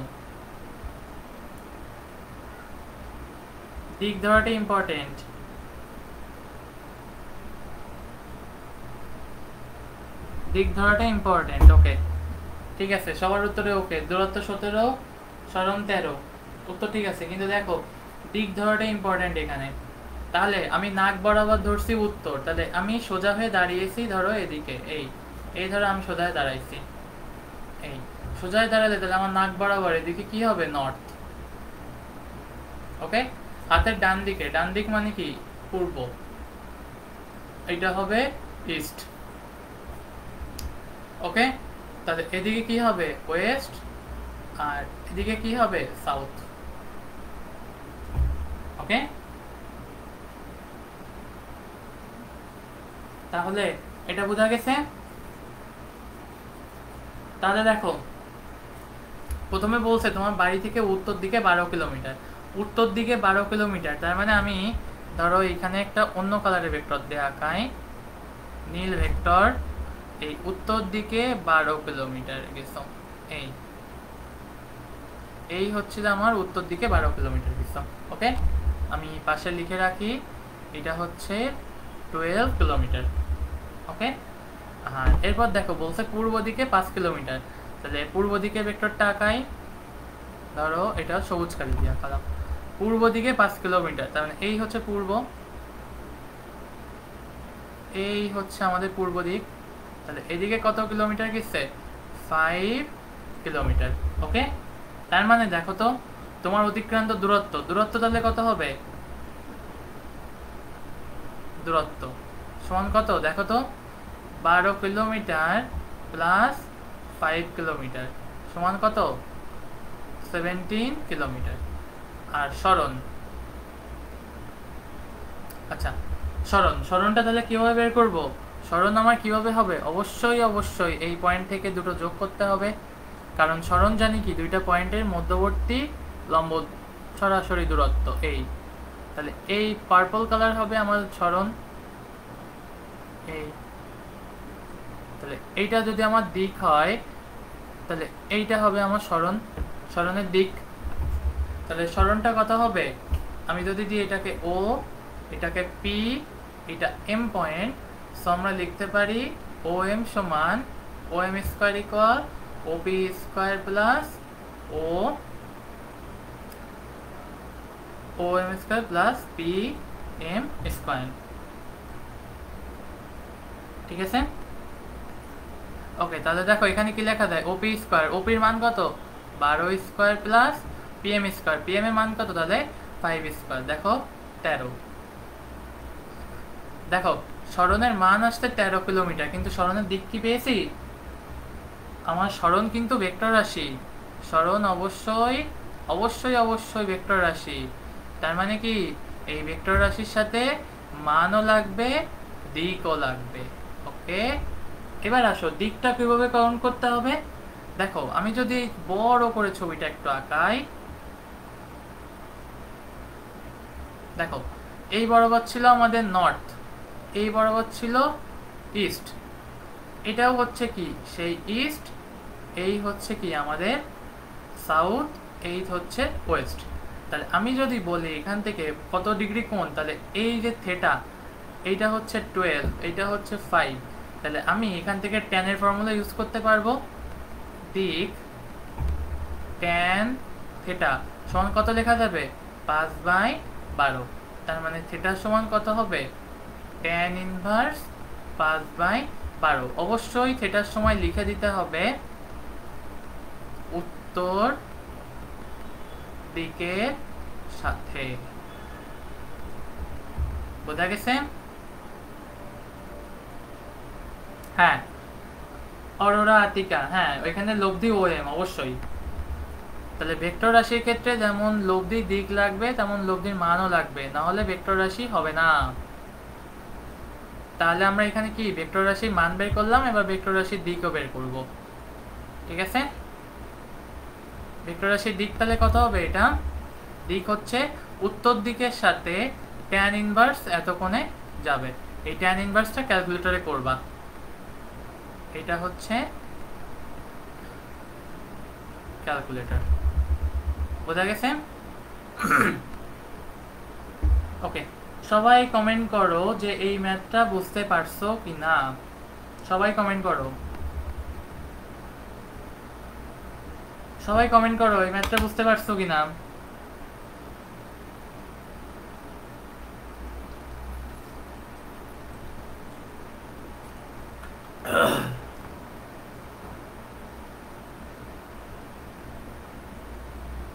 দিক ধরাটা ইম্পর্টেন্ট। দিক ধরাটা ইম্পর্টেন্ট। ওকে, ঠিক আছে, সবার উত্তরে ওকে। দূরত্ব 17, সরণ 13, উত্তর ঠিক আছে, কিন্তু দেখো দিক ধরাটা ইম্পর্টেন্ট এখানে। তাহলে আমি নাক বরাবর ধরছি উত্তর, তাহলে আমি সোজা হয়ে দাঁড়িয়েছি, ধরো এদিকে, এই ধরো আমি সোজা হয়ে দাঁড়াইছি, এই সোজা হয়ে দাঁড়ালে তাহলে আমার নাক বরাবর এদিকে কি হবে, নর্থ। ওকে, হাতের ডান দিকে, ডান দিক মানে কি, পূর্ব, এটা হবে ইস্ট। ওকে, তাহলে এদিকে কি হবে, ওয়েস্ট, আর এদিকে কি হবে, সাউথ। ওকে, তাহলে এটা বোঝা গেছে। তাহলে দেখো, প্রথমে বলছে তোমার বাড়ি থেকে উত্তর দিকে 12 কিলোমিটার, উত্তর দিকে 12 কিলোমিটার, তার মানে আমি ধরো এখানে একটা অন্য কালারের ভেক্টর দিয়ে আঁকাই, নীল ভেক্টর, এই উত্তর দিকে 12 কিলোমিটার গেছো, এই এই হচ্ছে আমার উত্তর দিকে 12 কিলোমিটার গেছো। ওকে, আমি পাশে লিখে রাখি, এটা হচ্ছে 12 কিলোমিটার। ওকে, আর এরপর দেখো বলছে পূর্ব দিকে 5 কিলোমিটার, তাহলে পূর্ব দিকে ভেক্টরটা আঁকাই, ধরো এটা সবুজ কালি দিয়ে আঁকালাম, পূর্ব দিকে 5 কিলোমিটার, তার মানে এই হচ্ছে পূর্ব, এই হচ্ছে আমাদের পূর্ব দিক। তাহলে এদিকে কত কিলোমিটার গেছে, 5 কিলোমিটার। ওকে, তার মানে দেখো তো তোমার অতিক্রান্ত দূরত্ব, দূরত্ব তাহলে কত হবে, দূরত্ব সমান কত, দেখো তো 12 কিলোমিটার প্লাস 5 কিলোমিটার সমান কত? 17 কিলোমিটার। আর সরণ, আচ্ছা সরণটা তাহলে কিভাবে বের করব? সরণ আমার কিভাবে হবে? অবশ্যই এই পয়েন্ট থেকে দুটো যোগ করতে হবে, কারণ সরণ জানি কি দুইটা পয়েন্টের মধ্যবর্তী লম্ব সরাসরি দূরত্ব এই। তাহলে এই পার্পল কালার হবে আমার সরণ, এই। তাহলে এইটা যদি আমার দিক হয়, তাহলে এইটা হবে আমার সরণের দিক। তাহলে সরণটা কত হবে? আমি যদি দিই এটাকে ও, এটাকে পি, এটা এম পয়েন্ট, সো আমরা লিখতে পারি ও এম সমান O M square equal O P square plus O O M square plus P M square. ঠিক আছে? ওকে, তাহলে দেখো এখানে কি লেখা যায়? ওপি স্কোয়ার, ওপির মান কত? 12 square plus PM square, PM এর মান কত? তাহলে 5 স্কোয়ার, দেখো 13। দেখো সরণের মান আসছে 13 কিলোমিটার, কিন্তু সরণের দিক কি পেয়েছি? আমার সরণ কিন্তু ভেক্টর রাশি, সরণ অবশ্যই ভেক্টর রাশি। তার মানে কি এই ভেক্টর রাশির সাথে মানও লাগবে, দিকও লাগবে। ওকে, এবার আসো দিকটা কিভাবে কাউন্ট করতে হবে। দেখো আমি যদি বড় করে ছবিটা একটু আঁকাই, দেখো এই বরাবর ছিল আমাদের নর্থ, এই বরাবর ছিল ইস্ট, এটাও হচ্ছে কি সেই ইস্ট, এই হচ্ছে কি আমাদের সাউথ, এই হচ্ছে ওয়েস্ট। তাহলে আমি যদি বলি এখান থেকে কত ডিগ্রি কোণ, তাহলে এই যে থেটা, এইটা হচ্ছে 12, এইটা হচ্ছে 5। তাহলে আমি এখান থেকে tan এর ফর্মুলা ইউজ করতে পারবো। দিক tan থেটা সমান কত লেখা যাবে? 5/12। তার মানে থেটা সমান কত হবে? tan inverse 5/12। অবশ্যই থেটার সময় লিখে দিতে হবে উত্তর দিকের সাথে। বোঝা গেছে? হ্যাঁ, অরোরা আতিকা, হ্যাঁ ওইখানে লব্ধি ও এম অবশ্যই। তাহলে ভেক্টর রাশির ক্ষেত্রে যেমন লব্ধির দিক লাগবে, তেমন লব্ধির মানও লাগবে, না হলে ভেক্টর রাশি হবে না। তাহলে আমরা এখানে কি ভেক্টর রাশির মান বের করলাম, এবার ভেক্টর রাশির দিকও বের করব। ঠিক আছে? ভেক্টর রাশির দিক তাহলে কত হবে? এটা দিক হচ্ছে উত্তর দিকের সাথে tan ইনভার্স এত কোণে যাবে। এই tan ইনভার্সটা ক্যালকুলেটরে করবা। এটা হচ্ছে ক্যালকুলেটর। বোঝা গেছে? ওকে, সবাই কমেন্ট করো যে এই ম্যাথটা বুঝতে পারছো কিনা। সবাই কমেন্ট করো, সবাই কমেন্ট করো এই ম্যাথটা বুঝতে পারছো কিনা।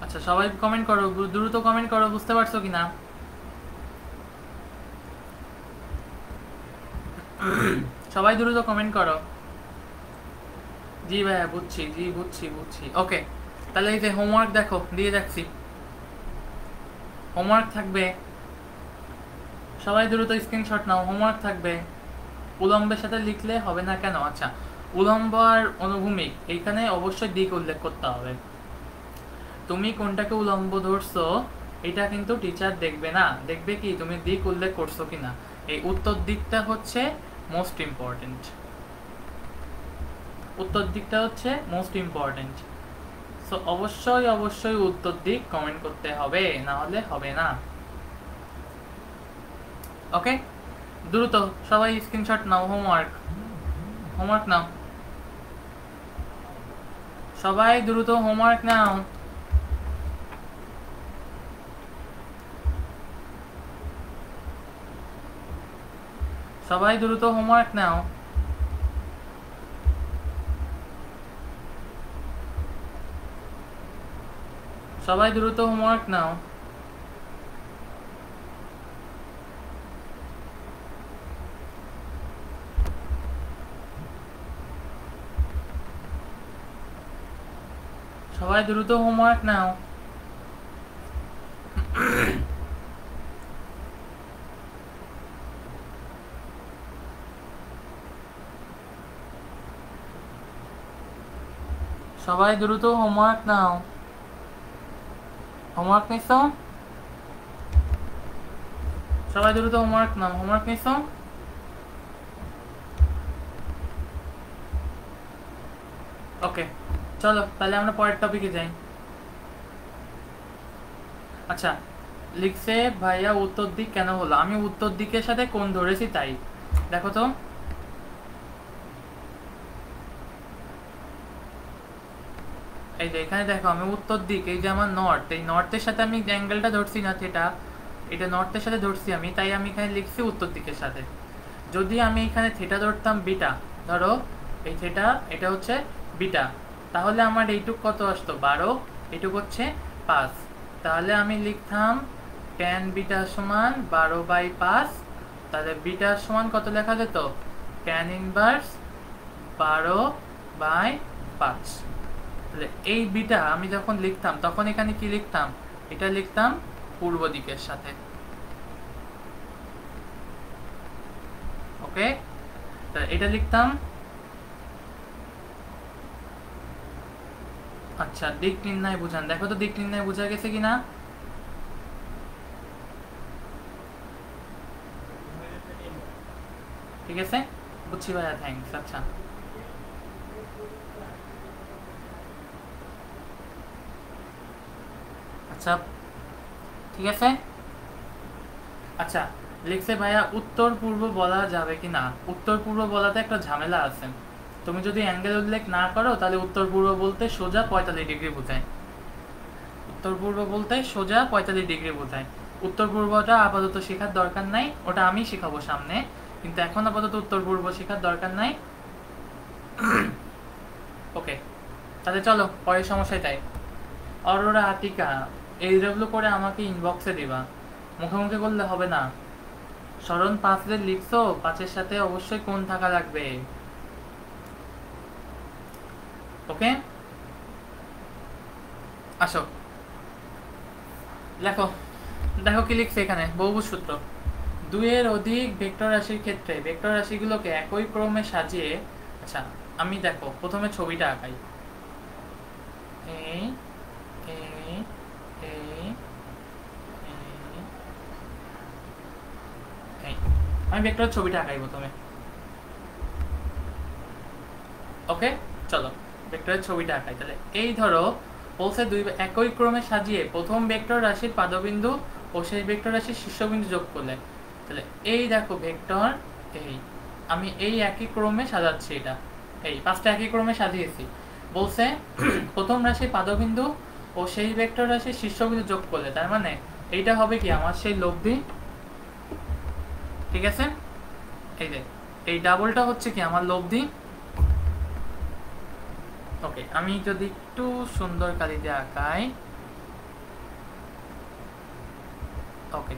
আচ্ছা সবাই কমেন্ট করো, দ্রুত কমেন্ট করো বুঝতে পারছো কিনা। সবাই দ্রুত কমেন্ট করো। জি ভাইয়া বুঝছি, জি বুঝছি। ওকে, তাহলে এই যে হোমওয়ার্ক দেখো দিয়ে যাচ্ছি, হোমওয়ার্ক থাকবে, সবাই দ্রুত স্ক্রিনশট নাও, হোমওয়ার্ক থাকবে। উলম্বের সাথে লিখলে হবে না কেন? আচ্ছা, উলম্ব আর অনুভূমিক এইখানে অবশ্যই দিক উল্লেখ করতে হবে। তুমি কোনটাকে উলম্ব ধরছো এটা কিন্তু টিচার দেখবে না, দেখবে কি তুমি দিক উল্লেখ করছো কিনা। এই উত্তর দিকটা হচ্ছে মোস্ট ইম্পর্টেন্ট, উত্তর দিকটা হচ্ছে মোস্ট ইম্পর্টেন্ট। সো অবশ্যই উত্তর দিক কমেন্ট করতে হবে, না হলে হবে না। ওকে, দ্রুত সবাই স্ক্রিনশট নাও, হোমওয়ার্ক নাও, সবাই দ্রুত হোমওয়ার্ক নাও। সবাই দ্রুত হোমওয়ার্ক নাও। সবাই দ্রুত হোমওয়ার্ক নাও। সবাই দ্রুত হোমওয়ার্ক নাও। সবাই দ্রুত হোমওয়ার্ক নাও। হোমওয়ার্ক নিছো? সবাই দ্রুত হোমওয়ার্ক নাও। হোমওয়ার্ক নিছো? ওকে, চলো তাহলে আমরা পরের টপিকে যাই। আচ্ছা, লিখছে ভাইয়া উত্তর দিক কেন হলো? আমি উত্তর দিকের সাথে কোণ ধরেছি তাই। দেখো তো, এই যে এখানে দেখো, আমি উত্তর দিক, এই যে আমার নর্থ, এই নর্থের সাথে আমি অ্যাঙ্গেলটা ধরছি না, এটা নর্থের সাথে ধরছি আমি, তাই আমি এখানে লিখছি উত্তর দিকের সাথে। যদি আমি এখানে থিটা ধরতাম বিটা, ধরো এই থিটা, এটা হচ্ছে বিটা, তাহলে আমার এইটুক কত আসতো? 12, এইটুক হচ্ছে 5। তাহলে আমি লিখতাম tan বিটা সমান 12/5। তাহলে বিটা সমান কত লেখা যেত? tan inverse 12/5। তাহলে এই বিটা আমি যখন লিখতাম তখন এখানে কি লিখতাম? এটা লিখতাম পূর্ব দিকের সাথে। ওকে, তাহলে এটা লিখতাম। আচ্ছা, দিক নির্ণয় বুঝান, দেখো তো দিক নির্ণয় বোঝা গেছে কিনা। ঠিক আছে, বুঝছি ভাইয়া, থ্যাংকস। আচ্ছা আচ্ছা, ঠিক আছে। আচ্ছা, লিখছে ভাইয়া উত্তর পূর্ব বলা যাবে কি না? উত্তর পূর্ব বলাতে একটা ঝামেলা আছে। তুমি যদি অ্যাঙ্গেল উল্লেখ না করো তাহলে উত্তর পূর্ব বলতে সোজা 45 ডিগ্রি বোঝায়। উত্তর পূর্ব বলতে সোজা 45 ডিগ্রি বোঝায়। উত্তর পূর্বটা আপাতত শেখার দরকার নাই, ওটা আমি শেখাবো সামনে, কিন্তু এখন আপাতত উত্তর পূর্ব শেখার দরকার নাই। ওকে, তাহলে চলো পরের সমস্যায় তাই। অরোরা আতিকা, এইচডব্লিউ করে আমাকে ইনবক্সে দিবা, মুখে মুখে করলে হবে না। স্মরণ 5 লিখছো, 5-এর সাথে অবশ্যই কোণ থাকা লাগবে। ওকে, আসো লেখো। দেখো কি লিখছে এখানে, বহুভুজ সূত্র। 2-এর অধিক ভেক্টর রাশির ক্ষেত্রে ভেক্টর রাশিগুলোকে একই ক্রমে সাজিয়ে, আচ্ছা আমি দেখো প্রথমে ছবিটা আঁকাই। এই এই এই এই, আমি ভেক্টরের ছবিটা আঁকাই প্রথমে। ওকে, চলো ভেক্টরের ছবিটা আঁকাই। তাহলে এই ধরো বলছে একই ক্রমে সাজিয়ে প্রথম ভেক্টর রাশির পাদবিন্দু ও শেষ ভেক্টর রাশির শীর্ষবিন্দু যোগ করলে। তাহলে এই দেখো ভেক্টর, এই আমি এই একই ক্রমে সাজাচ্ছি, এটা এই 5টা একই ক্রমে সাজিয়েছি। বলছে প্রথম রাশির পাদবিন্দু ও সেই ভেক্টর রাশির শীর্ষবিন্দু যোগ করলে, তার মানে এইটা হবে কি আমার সেই লব্ধি। ঠিক আছে, এই যে এই ডাবলটা হচ্ছে কি আমার লব্ধি। ওকে, আমি যদি একটু সুন্দর কালিতে আঁকাই। ওকে,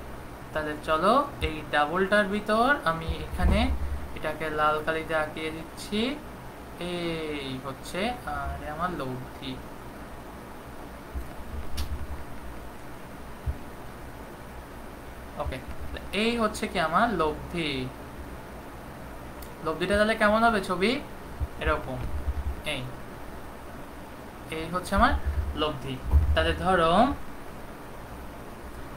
তাহলে চলো এই ডাবলটার ভিতর আমি এখানে এটাকে লাল কালিতে আঁকিয়ে দিচ্ছি। এই হচ্ছে আর আমার লব্ধি। ওকে, এই হচ্ছে কি আমার লব্ধি। লব্ধিটা তাহলে কেমন হবে ছবি? এরকম। এই এই হচ্ছে আমার লব্ধি। তাহলে ধরো,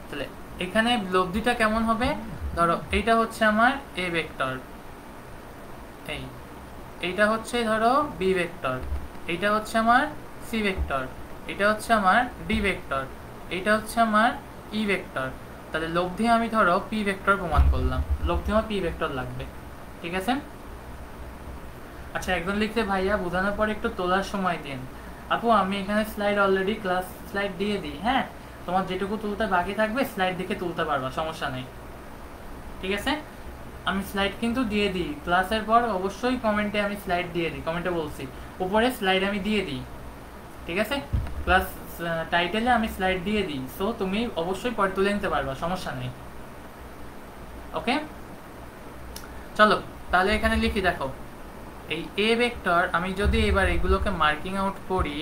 তাহলে এখানে লব্ধিটা কেমন হবে? ধরো এইটা হচ্ছে আমার এ ভেক্টর, এই এইটা হচ্ছে ধরো বি ভেক্টর, এইটা হচ্ছে আমার সি ভেক্টর, এটা হচ্ছে আমার ডি ভেক্টর, এইটা হচ্ছে আমার ই ভেক্টর। তাহলে লব্ধি আমি ধরো পি ভেক্টর প্রমাণ করলাম, লব্ধি আমার পি ভেক্টর লাগবে। ঠিক আছে। আচ্ছা, একজন লিখতে ভাইয়া বোঝানোর পর একটু তোলার সময় দিন। আপু আমি এখানে স্লাইড অলরেডি ক্লাস স্লাইড দিয়ে দিই, হ্যাঁ তোমার যেটুকু তুলতে বাকি থাকবে স্লাইড দেখে তুলতে পারবা, সমস্যা নেই। ঠিক আছে, আমি স্লাইড কিন্তু দিয়ে দিই ক্লাসের পর, অবশ্যই কমেন্টে আমি স্লাইড দিয়ে দিই, কমেন্টে বলছি উপরে স্লাইড আমি দিয়ে দিই। ঠিক আছে, ক্লাস টাইটেলে আমি স্লাইড দিয়ে দিই, সো তুমি অবশ্যই পরে তুলে নিতে পারবা, সমস্যা নেই। ওকে, চলো তাহলে এখানে লিখি। দেখো এই এ ভেক্টর আমি যদি এবার এগুলোকে মার্কিং আউট করি,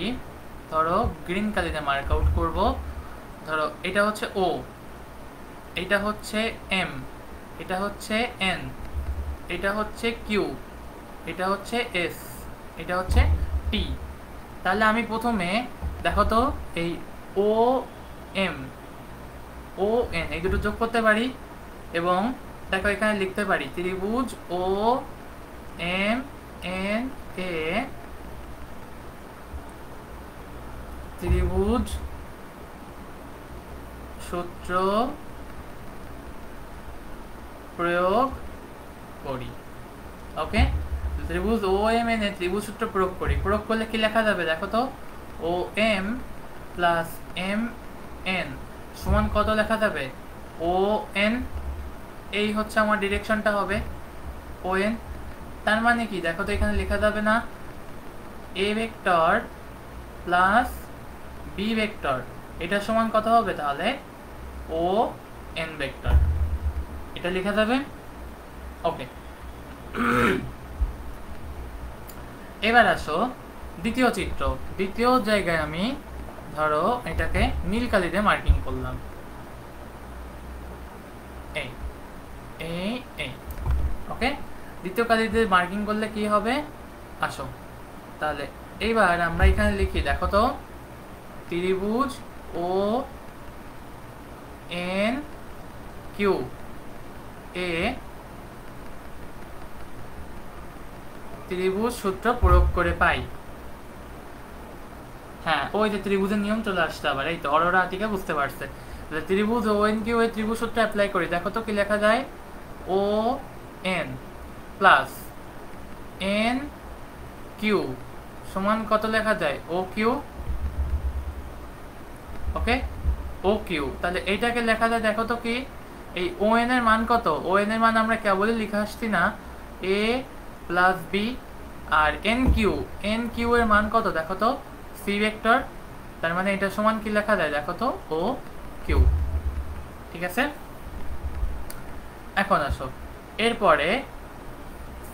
ধরো গ্রিন কালিতে মার্ক আউট করব। ধরো এটা হচ্ছে ও, এটা হচ্ছে এম, এটা হচ্ছে এন, এটা হচ্ছে কিউ, এটা হচ্ছে এস, এটা হচ্ছে টি। তাহলে আমি প্রথমে দেখো তো এই ও এম ও এন এই দুটো যোগ করতে পারি এবং দেখো এখানে লিখতে পারি ত্রিভুজ ও এম এন এ ত্রিভুজ সূত্র প্রয়োগ করি। ওকে, ত্রিভুজ ও এম এন এ ত্রিভুজ সূত্র প্রয়োগ করি। প্রয়োগ করলে কি লেখা যাবে দেখো তো, ও এম প্লাস এম এন সমান কত লেখা যাবে, ও এন। এই হচ্ছে আমার ডিরেকশনটা হবে ও এন। তার মানে কি দেখো তো এখানে লেখা যাবে না A vector plus B vector, এটা সমান কত হবে তাহলে ও এন ভেক্টর, এটা লেখা যাবে। ওকে, এবার আসো দ্বিতীয় চিত্র। দ্বিতীয় জায়গায় আমি ধরো এটাকে নীল কালিতে মার্কিং করলাম, এই এই এই। ওকে, দ্বিতীয় কালিতে মার্কিং করলে কি হবে আসো তাহলে এইবার আমরা এখানে লিখি দেখো তো ত্রিভুজ ও এন কিউ এ ত্রিভুজ সূত্র প্রয়োগ করে পাই। হ্যাঁ, ওই যে ত্রিভুজের নিয়ম চলে আসছে আবার, এই তো অরোরা থেকে বুঝতে পারছে। ত্রিভুজ ও এন কিউ এই ত্রিভুজ সূত্র অ্যাপ্লাই করি, দেখো তো কি লেখা যায়, O N plus N Q সমান কত লেখা যায়, ও কিউ। ওকে, ও কিউ, তাহলে এইটাকে লেখা যায় দেখো তো কি, এই ও এন এর মান কত, ও এন এর মান আমরা কেবলই লিখে আসছি না, এ প্লাস বি। আর এন কিউ এর মান কত দেখো তো, সি ভেক্টর। তার মানে এটা সমান কি লেখা যায় দেখো তো, ও কিউ। ঠিক আছে, এখন আসো এরপরে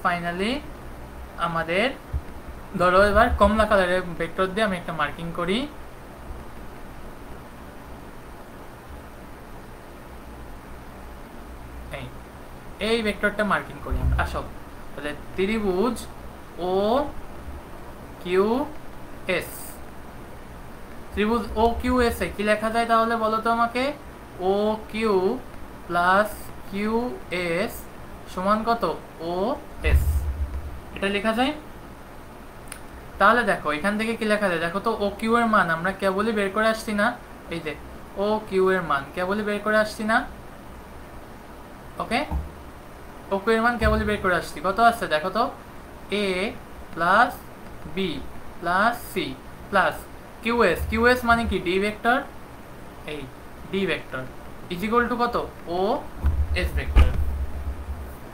ফাইনালি আমাদের ধরো এবার কমলা কালারের ভেক্টর দিয়ে আমি একটা মার্কিং করি। এই ভেক্টরটা মার্কিং করি আমরা। আসো তাহলে ত্রিভুজ ও কিউ এস, ত্রিভুজ ও কিউ এস এ কি লেখা যায় তাহলে বলো তো আমাকে, O Q plus Q S সমান কত, ও এস, এটা লেখা যায়। তাহলে দেখো এখান থেকে কি লেখা যায় দেখো তো, ও কিউ এর মান আমরা কেবলই বের করে আসছি না, এই যে ও কিউ এর মান কেবলই বের করে আসছি না। ওকে, ও কিউ এর মান কেবলই বের করে আসছি, কত আসছে দেখো তো, A plus B plus C plus Q S মানে কি ডি ভেক্টর, এই D vector is equal to কত, ও এস ভেক্টর।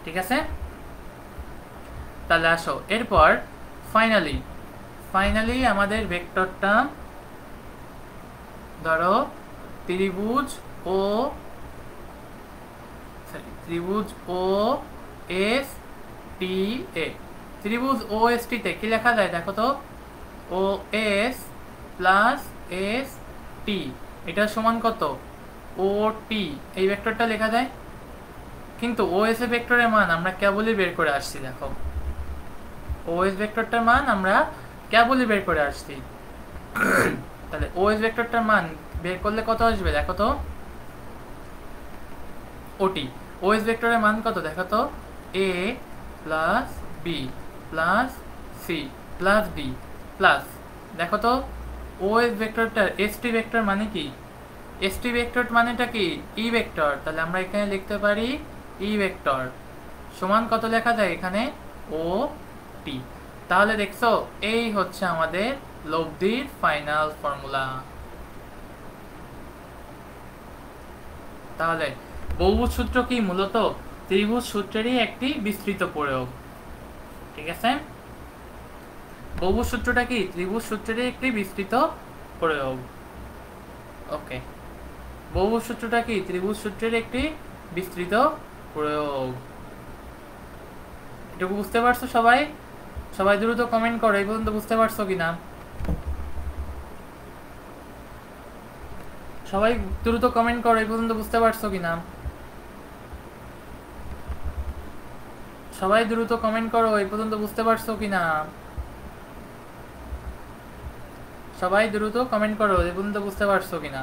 ঠিক আছে, তাহলে আসো এরপর ফাইনালি আমাদের ভেক্টরটা ধরো ত্রিভুজ ও এস টি এ, ত্রিভুজ ও এস টি তে কি লেখা যায় দেখো তো, O S plus S T এটা সমান কত, ও টি, এই ভেক্টরটা লেখা যায়। কিন্তু ও এস ভেক্টরের মান আমরা কেবলই বের করে আসছি, দেখো ও এস ভেক্টরটার মান আমরা কেবলই বের করে আসছি। তাহলে ও এস ভেক্টরটার মান বের করলে কত আসবে দেখো তো, ওটি, ও এস ভেক্টরের মান কত দেখো তো, A plus B plus C plus D plus দেখো তো ও এস ভেক্টরটার এস টি ভেক্টর মানে কি, এস টি ভেক্টর মানেটা কি ই ভেক্টর, তাহলে আমরা এখানে লিখতে পারি ই ভেক্টর সমান কত লেখা যায় এখানে, ও টি। তাহলে দেখছো এই হচ্ছে আমাদের লব্ধির ফাইনাল ফর্মুলা। তাহলে বহুভুজ সূত্র কি, মূলত ত্রিভুজ সূত্রেরই একটি বিস্তৃত প্রয়োগ। ঠিক আছে, বহুভুজ সূত্রটা কি, ত্রিভুজ সূত্রেরই একটি বিস্তৃত প্রয়োগ। ওকে, বহুভুজ সূত্রটা কি, ত্রিভুজ সূত্রের একটি বিস্তৃত প্রয়োগ। এটুকু বুঝতে পারছো সবাই? সবাই দ্রুত কমেন্ট করো এই পর্যন্ত বুঝতে পারছো কিনা। সবাই দ্রুত কমেন্ট করো, এই পর্যন্ত বুঝতে পারছো কিনা? সবাই দ্রুত কমেন্ট করো, এই পর্যন্ত বুঝতে পারছো কিনা? সবাই দ্রুত কমেন্ট করো, এই পর্যন্ত বুঝতে পারছো কিনা?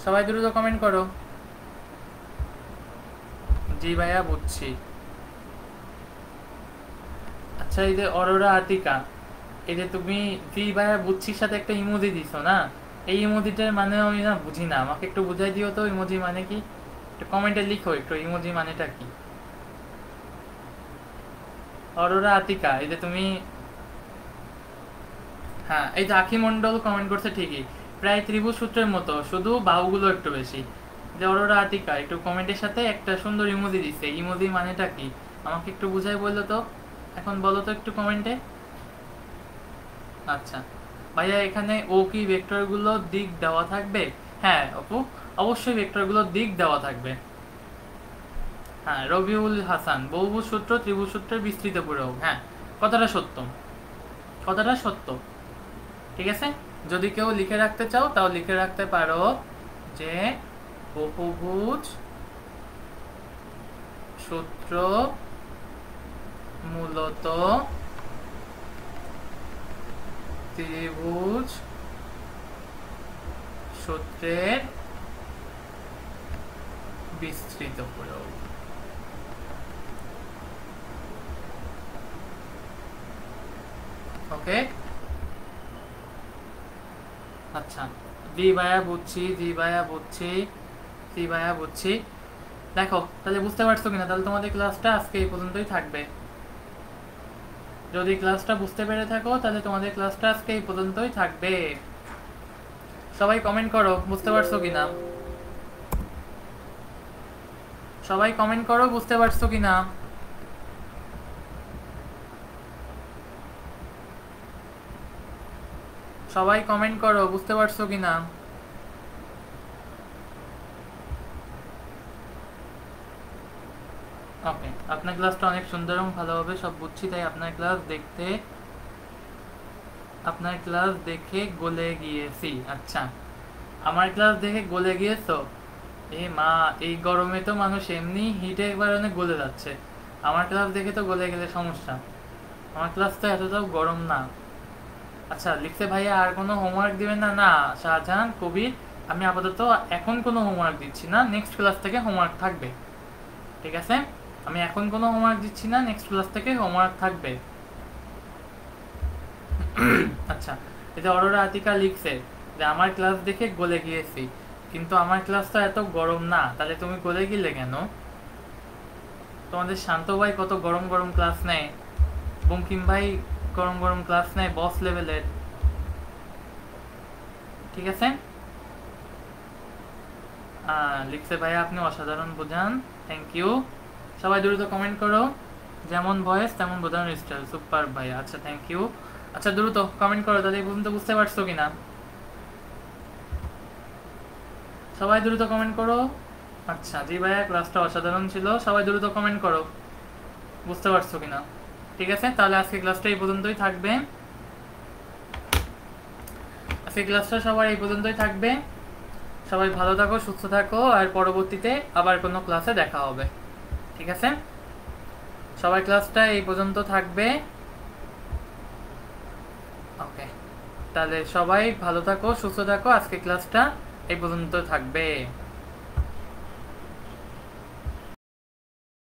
সবাই দ্রুত কমেন্ট করো। জি ভাইয়া বুঝছি। আচ্ছা, এই যে অরোরা আতিকা, এই যে তুমি জি ভাইয়া বুঝছির সাথে একটা ইমোজি দিছো না, এই ইমোজিটার মানে আমি না বুঝি না, আমাকে একটু বুঝাই দিও তো ইমোজি মানে কি। একটু কমেন্টে লিখো একটু ইমোজি মানেটা কি। অরোরা আতিকা, এই যে তুমি, হ্যাঁ এই যে আখি মন্ডল কমেন্ট করছে ঠিকই, প্রায় ত্রিভুজ সূত্রের মতো, শুধু বাহুগুলো একটু বেশি। যে অরোরা আতিকা একটু কমেন্টের সাথে একটা সুন্দর ইমোজি দিচ্ছে, ইমোজি মানেটা কি আমাকে একটু বুঝাই বললো তো, এখন বলো তো একটু কমেন্টে। আচ্ছা ভাইয়া, এখানে ও কি ভেক্টরগুলো দিক দেওয়া থাকবে? হ্যাঁ অপু, অবশ্যই ভেক্টরগুলো দিক দেওয়া থাকবে। হ্যাঁ রবিউল হাসান, বহুভুজ সূত্র ত্রিভুজ সূত্রের বিস্তৃত প্রয়োগ, হ্যাঁ কথাটা সত্য, কথাটা সত্য। ঠিক আছে, যদি কেউ লিখে রাখতে চাও তাও লিখে রাখতে পারো যে বহুভুজ সূত্র মূলত ত্রিভুজ সূত্রের বিস্তৃত প্রয়োগ। ওকে, আচ্ছা জি ভাইয়া বুঝছি, জি ভাইয়া বুঝছি, জি ভাইয়া বুঝছি। দেখো তাহলে বুঝতে পারছো কিনা, তাহলে তোমাদের ক্লাসটা আজকে এই পর্যন্তই থাকবে। যদি ক্লাসটা বুঝতে পেরে থাকো তাহলে তোমাদের ক্লাসটা আজকে এই পর্যন্তই থাকবে। সবাই কমেন্ট করো বুঝতে পারছো কিনা, সবাই কমেন্ট করো বুঝতে পারছো কিনা। সবাই কমেন্ট করো বুঝতে পারছো কিনা। ওকে, আপনার ক্লাসটা অনেক সুন্দর এবং ভালোভাবে সব বুঝছি, তাই আপনার ক্লাস দেখে গলে গিয়েছি। আচ্ছা, আমার ক্লাস দেখে গলে গিয়েছো? এ মা, এই গরমে তো মানুষ এমনি হিটে একবার অনেক গলে যাচ্ছে, আমার ক্লাস দেখে তো গলে গেলে সমস্যা। আমার ক্লাস তো এতটাও গরম না। আচ্ছা লিখছে ভাইয়া আর কোনো হোমওয়ার্ক দিবেন না? না শাহজাহান কবির, আমি আপাতত এখন কোনো হোমওয়ার্ক দিচ্ছি না, নেক্সট ক্লাস থেকে হোমওয়ার্ক থাকবে। ঠিক আছে, আমি এখন কোনো হোমওয়ার্ক দিচ্ছি না, নেক্সট ক্লাস থেকে হোমওয়ার্ক থাকবে। আচ্ছা, এটা অরোরা আতিকা লিখছে যে আমার ক্লাস দেখে গলে গিয়েছি, কিন্তু আমার ক্লাস তো এত গরম না, তাহলে তুমি গলে গেলে কেন? তোমাদের শান্ত ভাই কত গরম গরম ক্লাস নেয়, বঙ্কিম ভাই গরম গরম ক্লাস নেয় বস লেভেলের। ঠিক আছে, লিখছে ভাইয়া আপনি অসাধারণ বোঝান, থ্যাংক ইউ। সবাই দ্রুত কমেন্ট করো, যেমন ভয়েস তেমন বোঝানোর স্টাইল, সুপার ভাইয়া, আচ্ছা থ্যাংক ইউ। আচ্ছা দ্রুত কমেন্ট করো, তাহলে এই পর্যন্ত বুঝতে পারছো কিনা? সবাই দ্রুত কমেন্ট করো। আচ্ছা জি ভাইয়া ক্লাসটা অসাধারণ ছিল, সবাই দ্রুত কমেন্ট করো বুঝতে পারছো কিনা। ঠিক আছে, তাহলে আজকে ক্লাসটা এই পর্যন্তই থাকবে, আজকে ক্লাসটা সবার এই পর্যন্তই থাকবে। সবাই ভালো থাকো, সুস্থ থাকো, আর পরবর্তীতে আবার কোনো ক্লাসে দেখা হবে। ঠিক আছে, সবাই ক্লাসটা এই পর্যন্ত থাকবে। ওকে, তাহলে সবাই ভালো থাকো, সুস্থ থাকো, আজকে ক্লাসটা এই পর্যন্ত থাকবে।